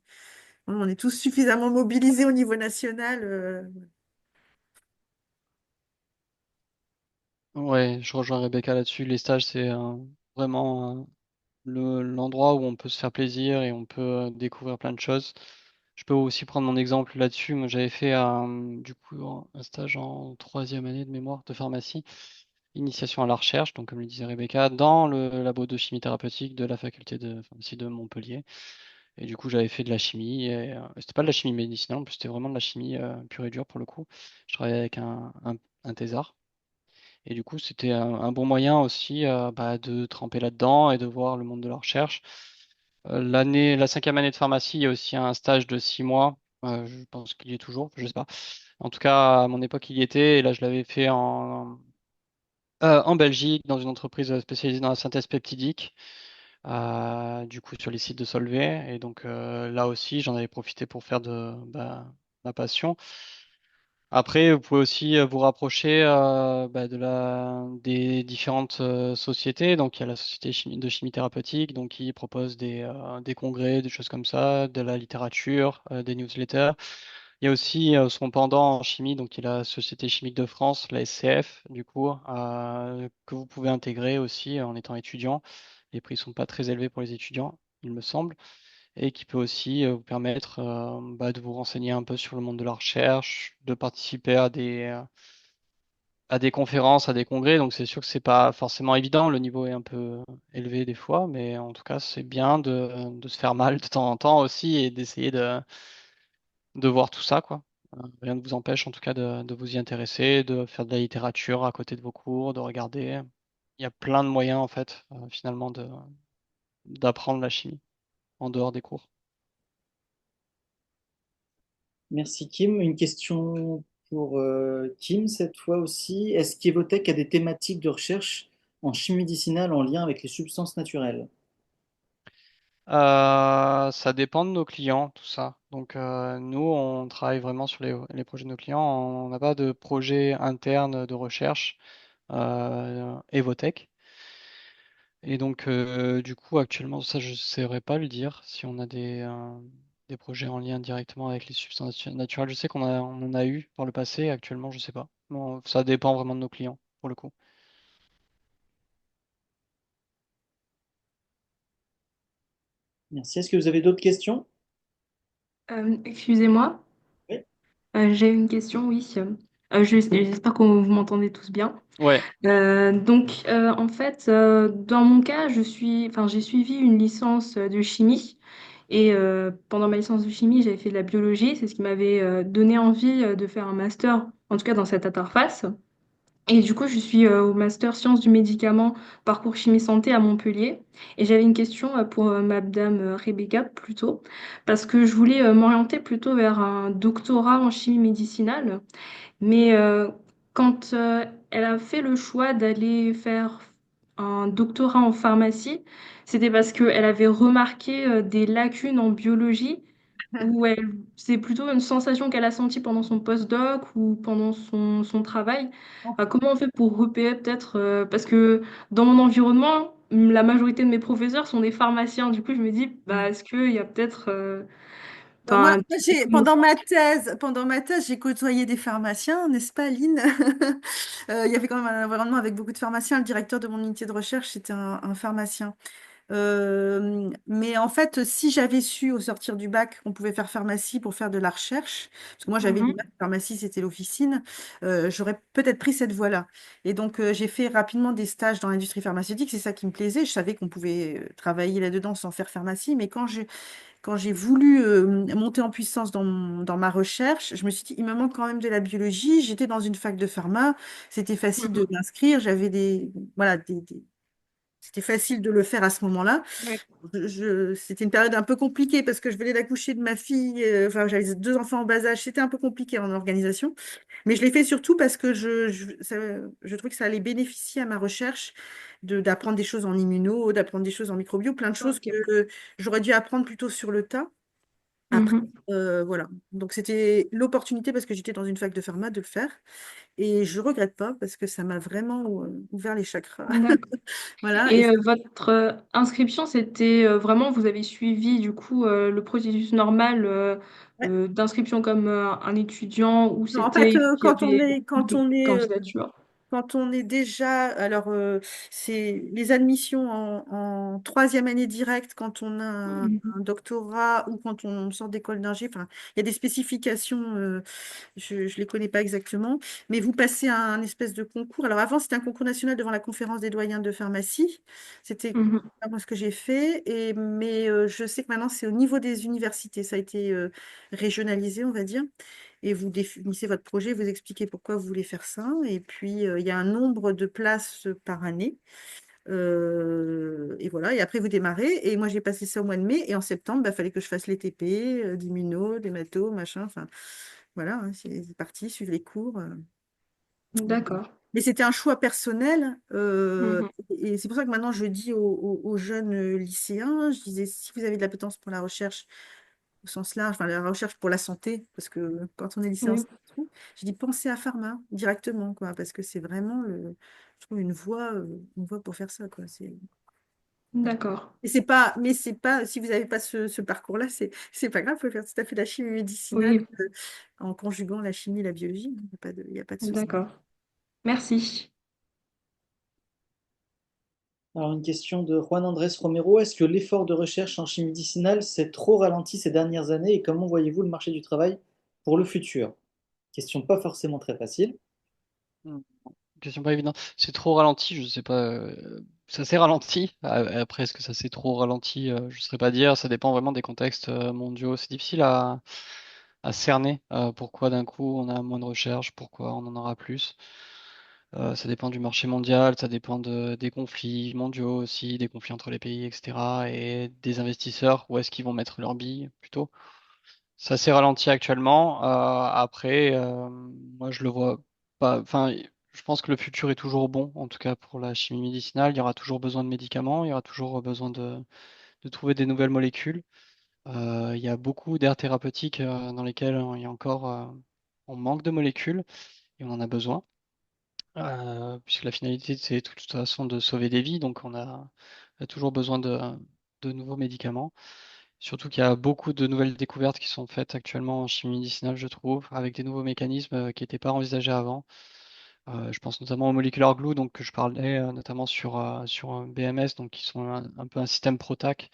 On est tous suffisamment mobilisés au niveau national.
Ouais, je rejoins Rebecca là-dessus. Les stages, c'est vraiment l'endroit où on peut se faire plaisir et on peut découvrir plein de choses. Je peux aussi prendre mon exemple là-dessus. Moi, j'avais fait du coup un stage en troisième année de mémoire de pharmacie, initiation à la recherche, donc comme le disait Rebecca, dans le labo de chimie thérapeutique de la faculté de pharmacie de Montpellier. Et du coup, j'avais fait de la chimie. Et c'était pas de la chimie médicinale, en plus, c'était vraiment de la chimie pure et dure pour le coup. Je travaillais avec un thésard. Et du coup, c'était un bon moyen aussi bah, de tremper là-dedans et de voir le monde de la recherche. La cinquième année de pharmacie, il y a aussi un stage de 6 mois. Je pense qu'il y est toujours, je sais pas. En tout cas, à mon époque, il y était. Et là, je l'avais fait en Belgique, dans une entreprise spécialisée dans la synthèse peptidique, du coup, sur les sites de Solvay. Et donc, là aussi, j'en avais profité pour faire ma passion. Après, vous pouvez aussi vous rapprocher bah, des différentes sociétés. Donc, il y a la société de chimie thérapeutique, donc qui propose des congrès, des choses comme ça, de la littérature, des newsletters. Il y a aussi son pendant en chimie, donc il y a la Société chimique de France, la SCF, du coup, que vous pouvez intégrer aussi en étant étudiant. Les prix sont pas très élevés pour les étudiants, il me semble, et qui peut aussi vous permettre bah, de vous renseigner un peu sur le monde de la recherche, de participer à des conférences, à des congrès. Donc c'est sûr que c'est pas forcément évident, le niveau est un peu élevé des fois, mais en tout cas c'est bien de se faire mal de temps en temps aussi et d'essayer de voir tout ça, quoi. Rien ne vous empêche en tout cas de vous y intéresser, de faire de la littérature à côté de vos cours, de regarder. Il y a plein de moyens en fait finalement d'apprendre la chimie en dehors des cours.
Merci Kim. Une question pour Kim cette fois aussi. Est-ce qu'Evotech a des thématiques de recherche en chimie médicinale en lien avec les substances naturelles?
Ça dépend de nos clients, tout ça. Donc, nous, on travaille vraiment sur les projets de nos clients. On n'a pas de projet interne de recherche Evotech. Et donc, du coup, actuellement, ça, je ne saurais pas le dire si on a des projets en lien directement avec les substances naturelles. Je sais on en a eu par le passé. Actuellement, je ne sais pas. Bon, ça dépend vraiment de nos clients, pour le coup.
Merci. Est-ce que vous avez d'autres questions?
Excusez-moi,
Oui.
j'ai une question, oui. J'espère que vous m'entendez tous bien.
Ouais.
En fait, dans mon cas, j'ai suivi une licence de chimie et pendant ma licence de chimie, j'avais fait de la biologie. C'est ce qui m'avait donné envie de faire un master, en tout cas dans cette interface. Et du coup, je suis au master sciences du médicament, parcours chimie santé à Montpellier. Et j'avais une question pour Madame Rebecca plutôt, parce que je voulais m'orienter plutôt vers un doctorat en chimie médicinale. Mais quand elle a fait le choix d'aller faire un doctorat en pharmacie, c'était parce qu'elle avait remarqué des lacunes en biologie ou c'est plutôt une sensation qu'elle a sentie pendant son postdoc ou pendant son travail. Comment on fait pour repérer peut-être, parce que dans mon environnement, la majorité de mes professeurs sont des pharmaciens. Du coup, je me dis, bah, est-ce qu'il y a peut-être...
Bah, moi,
enfin,
pendant ma thèse, j'ai côtoyé des pharmaciens, n'est-ce pas, Aline? Il y avait quand même un environnement avec beaucoup de pharmaciens. Le directeur de mon unité de recherche, c'était un pharmacien. Mais en fait, si j'avais su au sortir du bac qu'on pouvait faire pharmacie pour faire de la recherche, parce que moi j'avais
Mhm.
dit pharmacie, c'était l'officine, j'aurais peut-être pris cette voie-là. Et donc j'ai fait rapidement des stages dans l'industrie pharmaceutique, c'est ça qui me plaisait. Je savais qu'on pouvait travailler là-dedans sans faire pharmacie, mais quand j'ai voulu monter en puissance dans ma recherche, je me suis dit, il me manque quand même de la biologie. J'étais dans une fac de pharma, c'était facile de m'inscrire, j'avais des, voilà, c'était facile de le faire à ce moment-là.
Ouais.
C'était une période un peu compliquée parce que je venais d'accoucher de ma fille, enfin j'avais 2 enfants en bas âge, c'était un peu compliqué en organisation, mais je l'ai fait surtout parce que je trouvais que ça allait bénéficier à ma recherche d'apprendre des choses en immuno, d'apprendre des choses en microbio, plein de choses
Ok.
que j'aurais dû apprendre plutôt sur le tas. Après,
Mhm.
voilà. Donc c'était l'opportunité parce que j'étais dans une fac de pharma de le faire. Et je regrette pas parce que ça m'a vraiment ouvert les chakras.
D'accord.
Voilà.
Et votre inscription, c'était vraiment, vous avez suivi du coup le processus normal
Ouais.
d'inscription comme un étudiant ou
Non, en fait,
il y avait beaucoup de candidatures?
quand on est déjà, alors c'est les admissions en 3e année directe quand on a
Mhm.
un doctorat ou quand on sort d'école d'ingé. Enfin, il y a des spécifications, je ne les connais pas exactement, mais vous passez un espèce de concours. Alors avant, c'était un concours national devant la conférence des doyens de pharmacie. C'était
Mhm.
pas moi ce que j'ai fait, mais je sais que maintenant c'est au niveau des universités. Ça a été régionalisé, on va dire. Et vous définissez votre projet, vous expliquez pourquoi vous voulez faire ça. Et puis, il y a un nombre de places par année. Et voilà, et après vous démarrez. Et moi, j'ai passé ça au mois de mai. Et en septembre, il fallait que je fasse les TP, d'immuno, d'hémato, machin. Enfin, voilà, hein, c'est parti, suivre les cours.
D'accord.
Mais c'était un choix personnel.
Mhm.
Et c'est pour ça que maintenant, je dis aux jeunes lycéens, je disais, si vous avez de l'appétence pour la recherche, au sens large, enfin la recherche pour la santé, parce que quand on est lycéen,
Oui,
c'est tout. Je dis pensez à pharma directement, quoi, parce que c'est vraiment je trouve une voie pour faire ça, quoi. Voilà.
d'accord.
Et mais c'est pas, si vous n'avez pas ce parcours-là, c'est pas grave, vous pouvez faire tout à fait la chimie médicinale
Oui,
en conjuguant la chimie et la biologie. Il y a pas de souci.
d'accord. Merci.
Alors, une question de Juan Andrés Romero. Est-ce que l'effort de recherche en chimie médicinale s'est trop ralenti ces dernières années et comment voyez-vous le marché du travail pour le futur? Question pas forcément très facile.
Hmm. Question pas évidente. C'est trop ralenti, je sais pas. Ça s'est ralenti. Après, est-ce que ça s'est trop ralenti? Je ne saurais pas dire. Ça dépend vraiment des contextes mondiaux. C'est difficile à cerner. Pourquoi d'un coup on a moins de recherche, pourquoi on en aura plus. Ça dépend du marché mondial, ça dépend des conflits mondiaux aussi, des conflits entre les pays, etc. Et des investisseurs, où est-ce qu'ils vont mettre leurs billes plutôt. Ça s'est ralenti actuellement. Après, moi je le vois pas. Enfin, je pense que le futur est toujours bon, en tout cas pour la chimie médicinale. Il y aura toujours besoin de médicaments, il y aura toujours besoin de trouver des nouvelles molécules. Il y a beaucoup d'aires thérapeutiques dans lesquelles il y a encore on manque de molécules et on en a besoin. Puisque la finalité, c'est de toute façon de sauver des vies, donc on a toujours besoin de nouveaux médicaments. Surtout qu'il y a beaucoup de nouvelles découvertes qui sont faites actuellement en chimie médicinale, je trouve, avec des nouveaux mécanismes qui n'étaient pas envisagés avant. Je pense notamment au molecular glue, donc que je parlais notamment sur BMS, donc qui sont un peu un système PROTAC,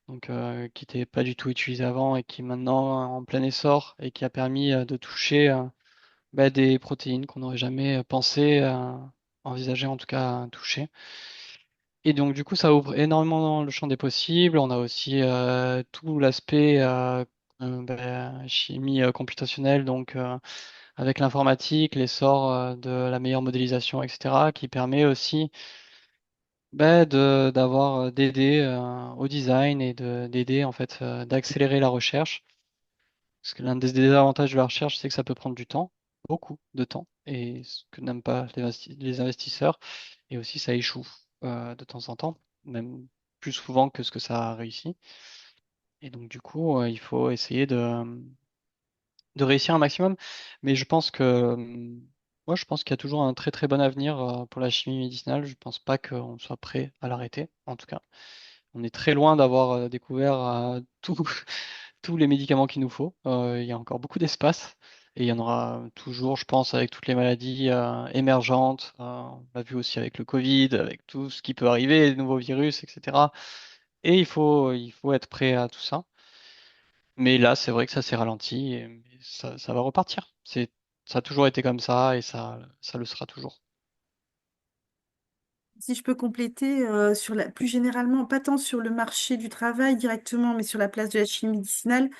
donc qui n'était pas du tout utilisé avant et qui est maintenant en plein essor et qui a permis de toucher des protéines qu'on n'aurait jamais pensé envisager, en tout cas toucher. Et donc, du coup, ça ouvre énormément le champ des possibles. On a aussi tout l'aspect chimie computationnelle, donc avec l'informatique, l'essor de la meilleure modélisation, etc., qui permet aussi d'aider au design et d'aider en fait d'accélérer la recherche. Parce que l'un des désavantages de la recherche, c'est que ça peut prendre du temps, beaucoup de temps, et ce que n'aiment pas les investisseurs. Et aussi, ça échoue de temps en temps, même plus souvent que ce que ça a réussi. Et donc, du coup, il faut essayer de réussir un maximum. Mais je pense moi, je pense qu'il y a toujours un très très bon avenir pour la chimie médicinale. Je pense pas qu'on soit prêt à l'arrêter, en tout cas. On est très loin d'avoir découvert tous les médicaments qu'il nous faut. Il y a encore beaucoup d'espace et il y en aura toujours, je pense, avec toutes les maladies émergentes. On l'a vu aussi avec le Covid, avec tout ce qui peut arriver, les nouveaux virus, etc. Et il faut être prêt à tout ça. Mais là, c'est vrai que ça s'est ralenti et mais ça va repartir. Ça a toujours été comme ça et ça le sera toujours.
Si je peux compléter plus généralement, pas tant sur le marché du travail directement, mais sur la place de la chimie médicinale,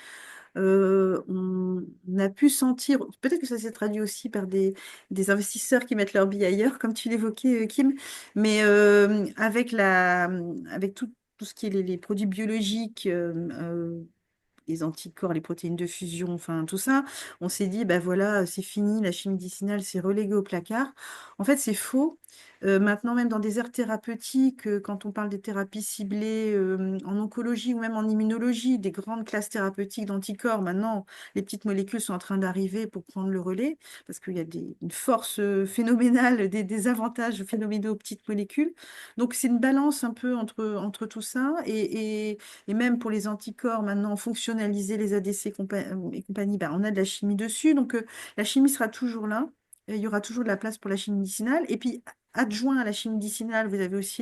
on a pu sentir, peut-être que ça s'est traduit aussi par des investisseurs qui mettent leur billet ailleurs, comme tu l'évoquais, Kim, mais avec tout ce qui est les produits biologiques, les anticorps, les protéines de fusion, enfin tout ça, on s'est dit, bah voilà, c'est fini, la chimie médicinale, c'est relégué au placard. En fait, c'est faux. Maintenant, même dans des aires thérapeutiques, quand on parle des thérapies ciblées en oncologie ou même en immunologie, des grandes classes thérapeutiques d'anticorps, maintenant, les petites molécules sont en train d'arriver pour prendre le relais, parce qu'il y a une force phénoménale, des avantages phénoménaux aux petites molécules. Donc, c'est une balance un peu entre tout ça. Et même pour les anticorps, maintenant, fonctionnaliser les ADC et compagnie, ben, on a de la chimie dessus. Donc, la chimie sera toujours là. Et il y aura toujours de la place pour la chimie médicinale. Et puis, adjoint à la chimie médicinale, vous avez aussi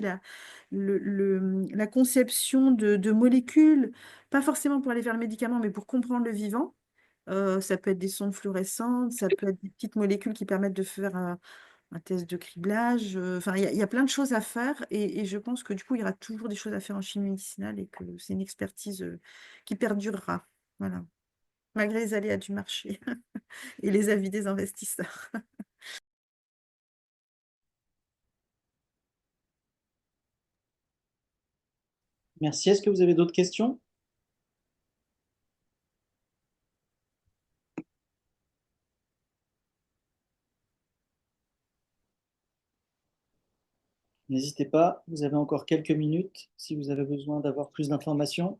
la conception de molécules, pas forcément pour aller vers le médicament, mais pour comprendre le vivant. Ça peut être des sondes fluorescentes, ça peut être des petites molécules qui permettent de faire un test de criblage. Enfin, il y a plein de choses à faire et je pense que du coup, il y aura toujours des choses à faire en chimie médicinale et que c'est une expertise qui perdurera. Voilà, malgré les aléas du marché et les avis des investisseurs.
Merci. Est-ce que vous avez d'autres questions? N'hésitez pas, vous avez encore quelques minutes si vous avez besoin d'avoir plus d'informations.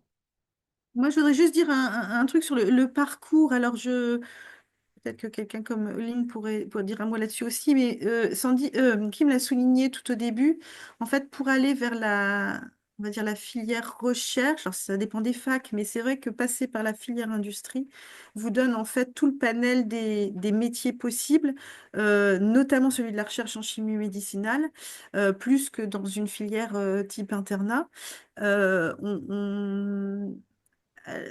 Moi, je voudrais juste dire un truc sur le parcours. Alors, peut-être que quelqu'un comme Lynn pourrait dire un mot là-dessus aussi, mais Kim l'a souligné tout au début. En fait, pour aller vers on va dire la filière recherche, alors ça dépend des facs, mais c'est vrai que passer par la filière industrie vous donne en fait tout le panel des métiers possibles, notamment celui de la recherche en chimie médicinale, plus que dans une filière type internat. Euh, on, on- euh,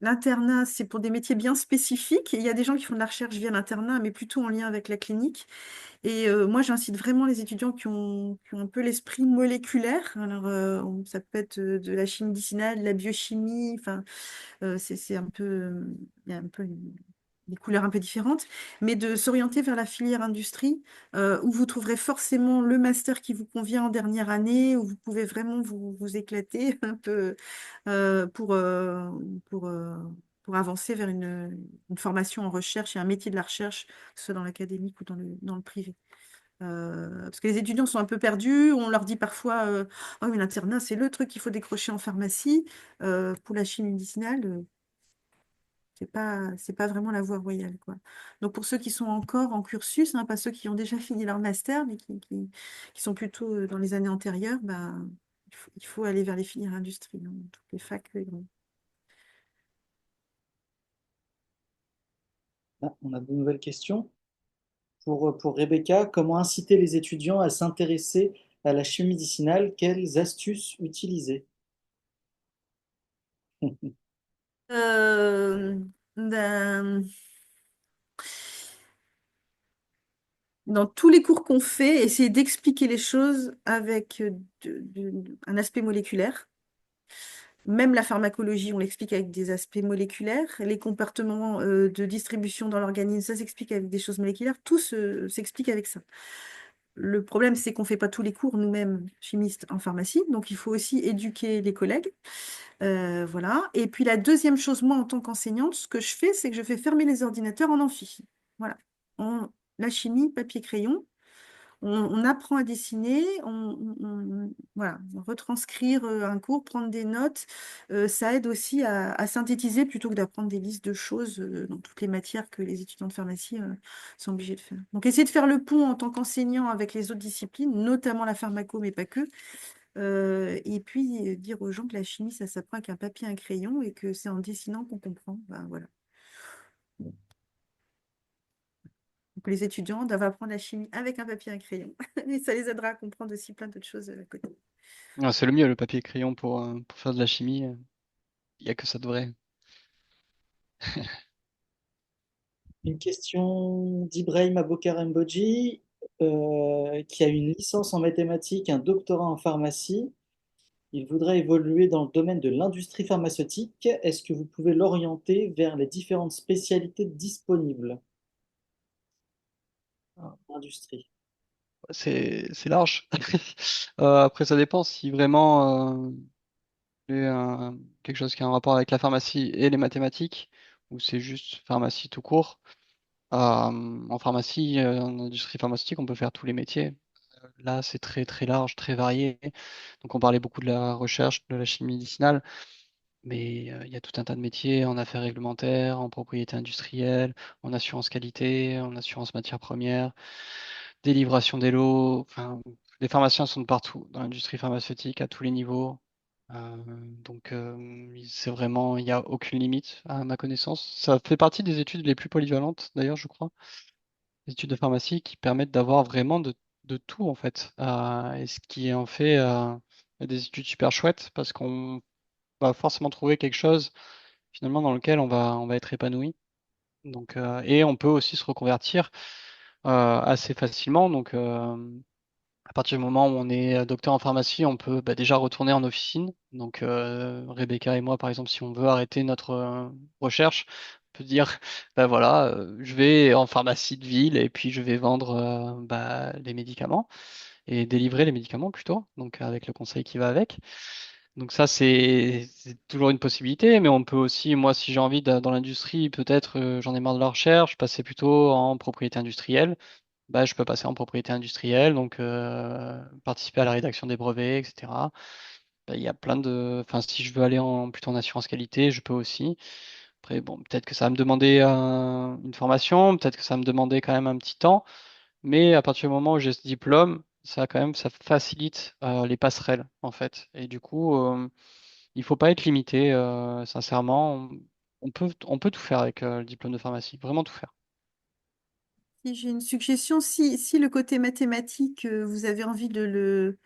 L'internat, c'est pour des métiers bien spécifiques. Et il y a des gens qui font de la recherche via l'internat, mais plutôt en lien avec la clinique. Et moi, j'incite vraiment les étudiants qui ont un peu l'esprit moléculaire. Alors, ça peut être de la chimie médicinale, de la biochimie. Enfin, c'est un peu, il y a un peu des couleurs un peu différentes, mais de s'orienter vers la filière industrie, où vous trouverez forcément le master qui vous convient en dernière année, où vous pouvez vraiment vous éclater un peu euh, pour, euh, pour, euh, pour avancer vers une formation en recherche et un métier de la recherche, que ce soit dans l'académique ou dans le privé. Parce que les étudiants sont un peu perdus, on leur dit parfois oh, mais l'internat, c'est le truc qu'il faut décrocher en pharmacie. Pour la chimie médicinale, c'est pas vraiment la voie royale, quoi. Donc pour ceux qui sont encore en cursus, hein, pas ceux qui ont déjà fini leur master, mais qui sont plutôt dans les années antérieures, bah, il faut aller vers les filières industrie, hein. Toutes les facs,
Ah, on a de nouvelles questions. Pour Rebecca, comment inciter les étudiants à s'intéresser à la chimie médicinale? Quelles astuces utiliser?
Euh, ben, dans tous les cours qu'on fait, essayer d'expliquer les choses avec un aspect moléculaire. Même la pharmacologie, on l'explique avec des aspects moléculaires. Les comportements de distribution dans l'organisme, ça s'explique avec des choses moléculaires. Tout s'explique avec ça. Le problème, c'est qu'on ne fait pas tous les cours nous-mêmes, chimistes, en pharmacie. Donc, il faut aussi éduquer les collègues. Voilà. Et puis, la deuxième chose, moi, en tant qu'enseignante, ce que je fais, c'est que je fais fermer les ordinateurs en amphi. Voilà. La chimie, papier, crayon. On apprend à dessiner, voilà, retranscrire un cours, prendre des notes, ça aide aussi à synthétiser plutôt que d'apprendre des listes de choses dans toutes les matières que les étudiants de pharmacie sont obligés de faire. Donc, essayer de faire le pont en tant qu'enseignant avec les autres disciplines, notamment la pharmaco, mais pas que. Et puis, dire aux gens que la chimie, ça s'apprend avec un papier et un crayon et que c'est en dessinant qu'on comprend. Ben, voilà. Donc, les étudiants doivent apprendre la chimie avec un papier et un crayon. Et ça les aidera à comprendre aussi plein d'autres choses à côté.
Ah, c'est le mieux, le papier et crayon pour faire de la chimie. Il n'y a que ça de vrai.
Une question d'Ibrahim Abokar Mbodji, qui a une licence en mathématiques, un doctorat en pharmacie. Il voudrait évoluer dans le domaine de l'industrie pharmaceutique. Est-ce que vous pouvez l'orienter vers les différentes spécialités disponibles?
Ah,
Industrie.
c'est large. Après, ça dépend si vraiment c'est quelque chose qui a un rapport avec la pharmacie et les mathématiques, ou c'est juste pharmacie tout court. En pharmacie, en industrie pharmaceutique, on peut faire tous les métiers. Là, c'est très très large, très varié. Donc, on parlait beaucoup de la recherche, de la chimie médicinale, mais il y a tout un tas de métiers en affaires réglementaires, en propriété industrielle, en assurance qualité, en assurance matières premières, délivration des lots. Enfin, les pharmaciens sont de partout dans l'industrie pharmaceutique à tous les niveaux. Donc, c'est vraiment, il n'y a aucune limite à ma connaissance. Ça fait partie des études les plus polyvalentes, d'ailleurs, je crois, les études de pharmacie qui permettent d'avoir vraiment de tout, en fait. Et ce qui en fait des études super chouettes parce qu'on va forcément trouver quelque chose finalement dans lequel on va être épanoui. Donc, et on peut aussi se reconvertir assez facilement. Donc, à partir du moment où on est docteur en pharmacie, on peut bah, déjà retourner en officine. Donc, Rebecca et moi, par exemple, si on veut arrêter notre recherche, on peut dire, bah voilà, je vais en pharmacie de ville et puis je vais vendre bah, les médicaments et délivrer les médicaments plutôt, donc avec le conseil qui va avec. Donc ça, c'est toujours une possibilité, mais on peut aussi, moi, si j'ai envie dans l'industrie, peut-être j'en ai marre de la recherche, passer plutôt en propriété industrielle. Bah, je peux passer en propriété industrielle, donc participer à la rédaction des brevets, etc. Bah, il y a plein de... Enfin, si je veux aller plutôt en assurance qualité, je peux aussi. Après, bon, peut-être que ça va me demander une formation, peut-être que ça va me demander quand même un petit temps, mais à partir du moment où j'ai ce diplôme, ça quand même, ça facilite les passerelles, en fait. Et du coup, il faut pas être limité, sincèrement. On peut tout faire avec le diplôme de pharmacie, vraiment tout faire.
Si j'ai une suggestion, si le côté mathématique, vous avez envie de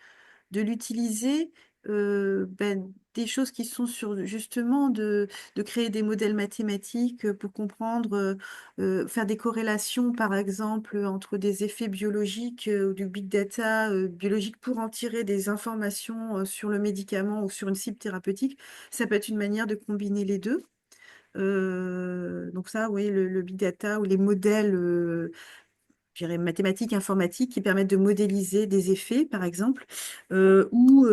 l'utiliser, ben, des choses qui sont sur justement de créer des modèles mathématiques pour comprendre, faire des corrélations, par exemple, entre des effets biologiques ou du big data biologique pour en tirer des informations sur le médicament ou sur une cible thérapeutique, ça peut être une manière de combiner les deux. Donc ça, oui, le big data ou les modèles je dirais, mathématiques, informatiques qui permettent de modéliser des effets, par exemple, ou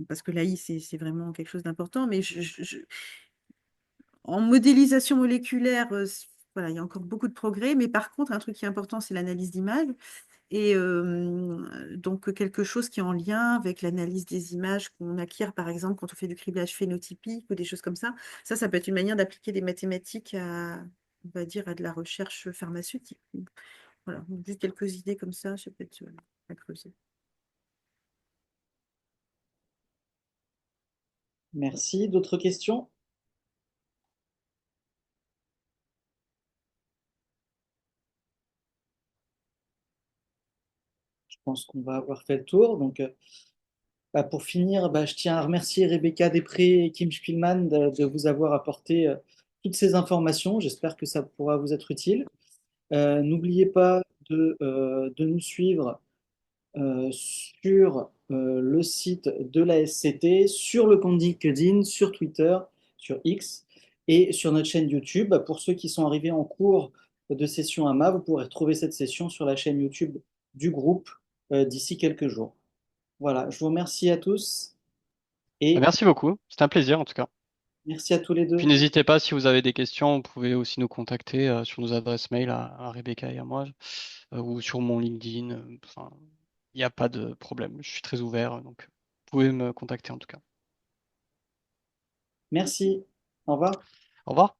parce que l'AI, c'est vraiment quelque chose d'important, mais en modélisation moléculaire, voilà, il y a encore beaucoup de progrès, mais par contre, un truc qui est important, c'est l'analyse d'image. Et donc, quelque chose qui est en lien avec l'analyse des images qu'on acquiert, par exemple, quand on fait du criblage phénotypique ou des choses comme ça. Ça peut être une manière d'appliquer des mathématiques à, on va dire, à de la recherche pharmaceutique. Voilà, donc juste quelques idées comme ça peut être à creuser.
Merci. D'autres questions? Je pense qu'on va avoir fait le tour. Donc, bah, pour finir, bah, je tiens à remercier Rebecca Després et Kim Spielmann de vous avoir apporté toutes ces informations. J'espère que ça pourra vous être utile. N'oubliez pas de nous suivre sur le site de la SCT, sur le compte LinkedIn, sur Twitter, sur X et sur notre chaîne YouTube. Pour ceux qui sont arrivés en cours de session AMA, vous pourrez retrouver cette session sur la chaîne YouTube du groupe d'ici quelques jours. Voilà, je vous remercie à tous
Bah,
et
merci beaucoup, c'était un plaisir en tout cas.
merci à tous les
Puis
deux.
n'hésitez pas si vous avez des questions, vous pouvez aussi nous contacter sur nos adresses mail à Rebecca et à moi, ou sur mon LinkedIn. Enfin, il n'y a pas de problème, je suis très ouvert, donc vous pouvez me contacter en tout cas.
Merci. Au revoir.
Au revoir.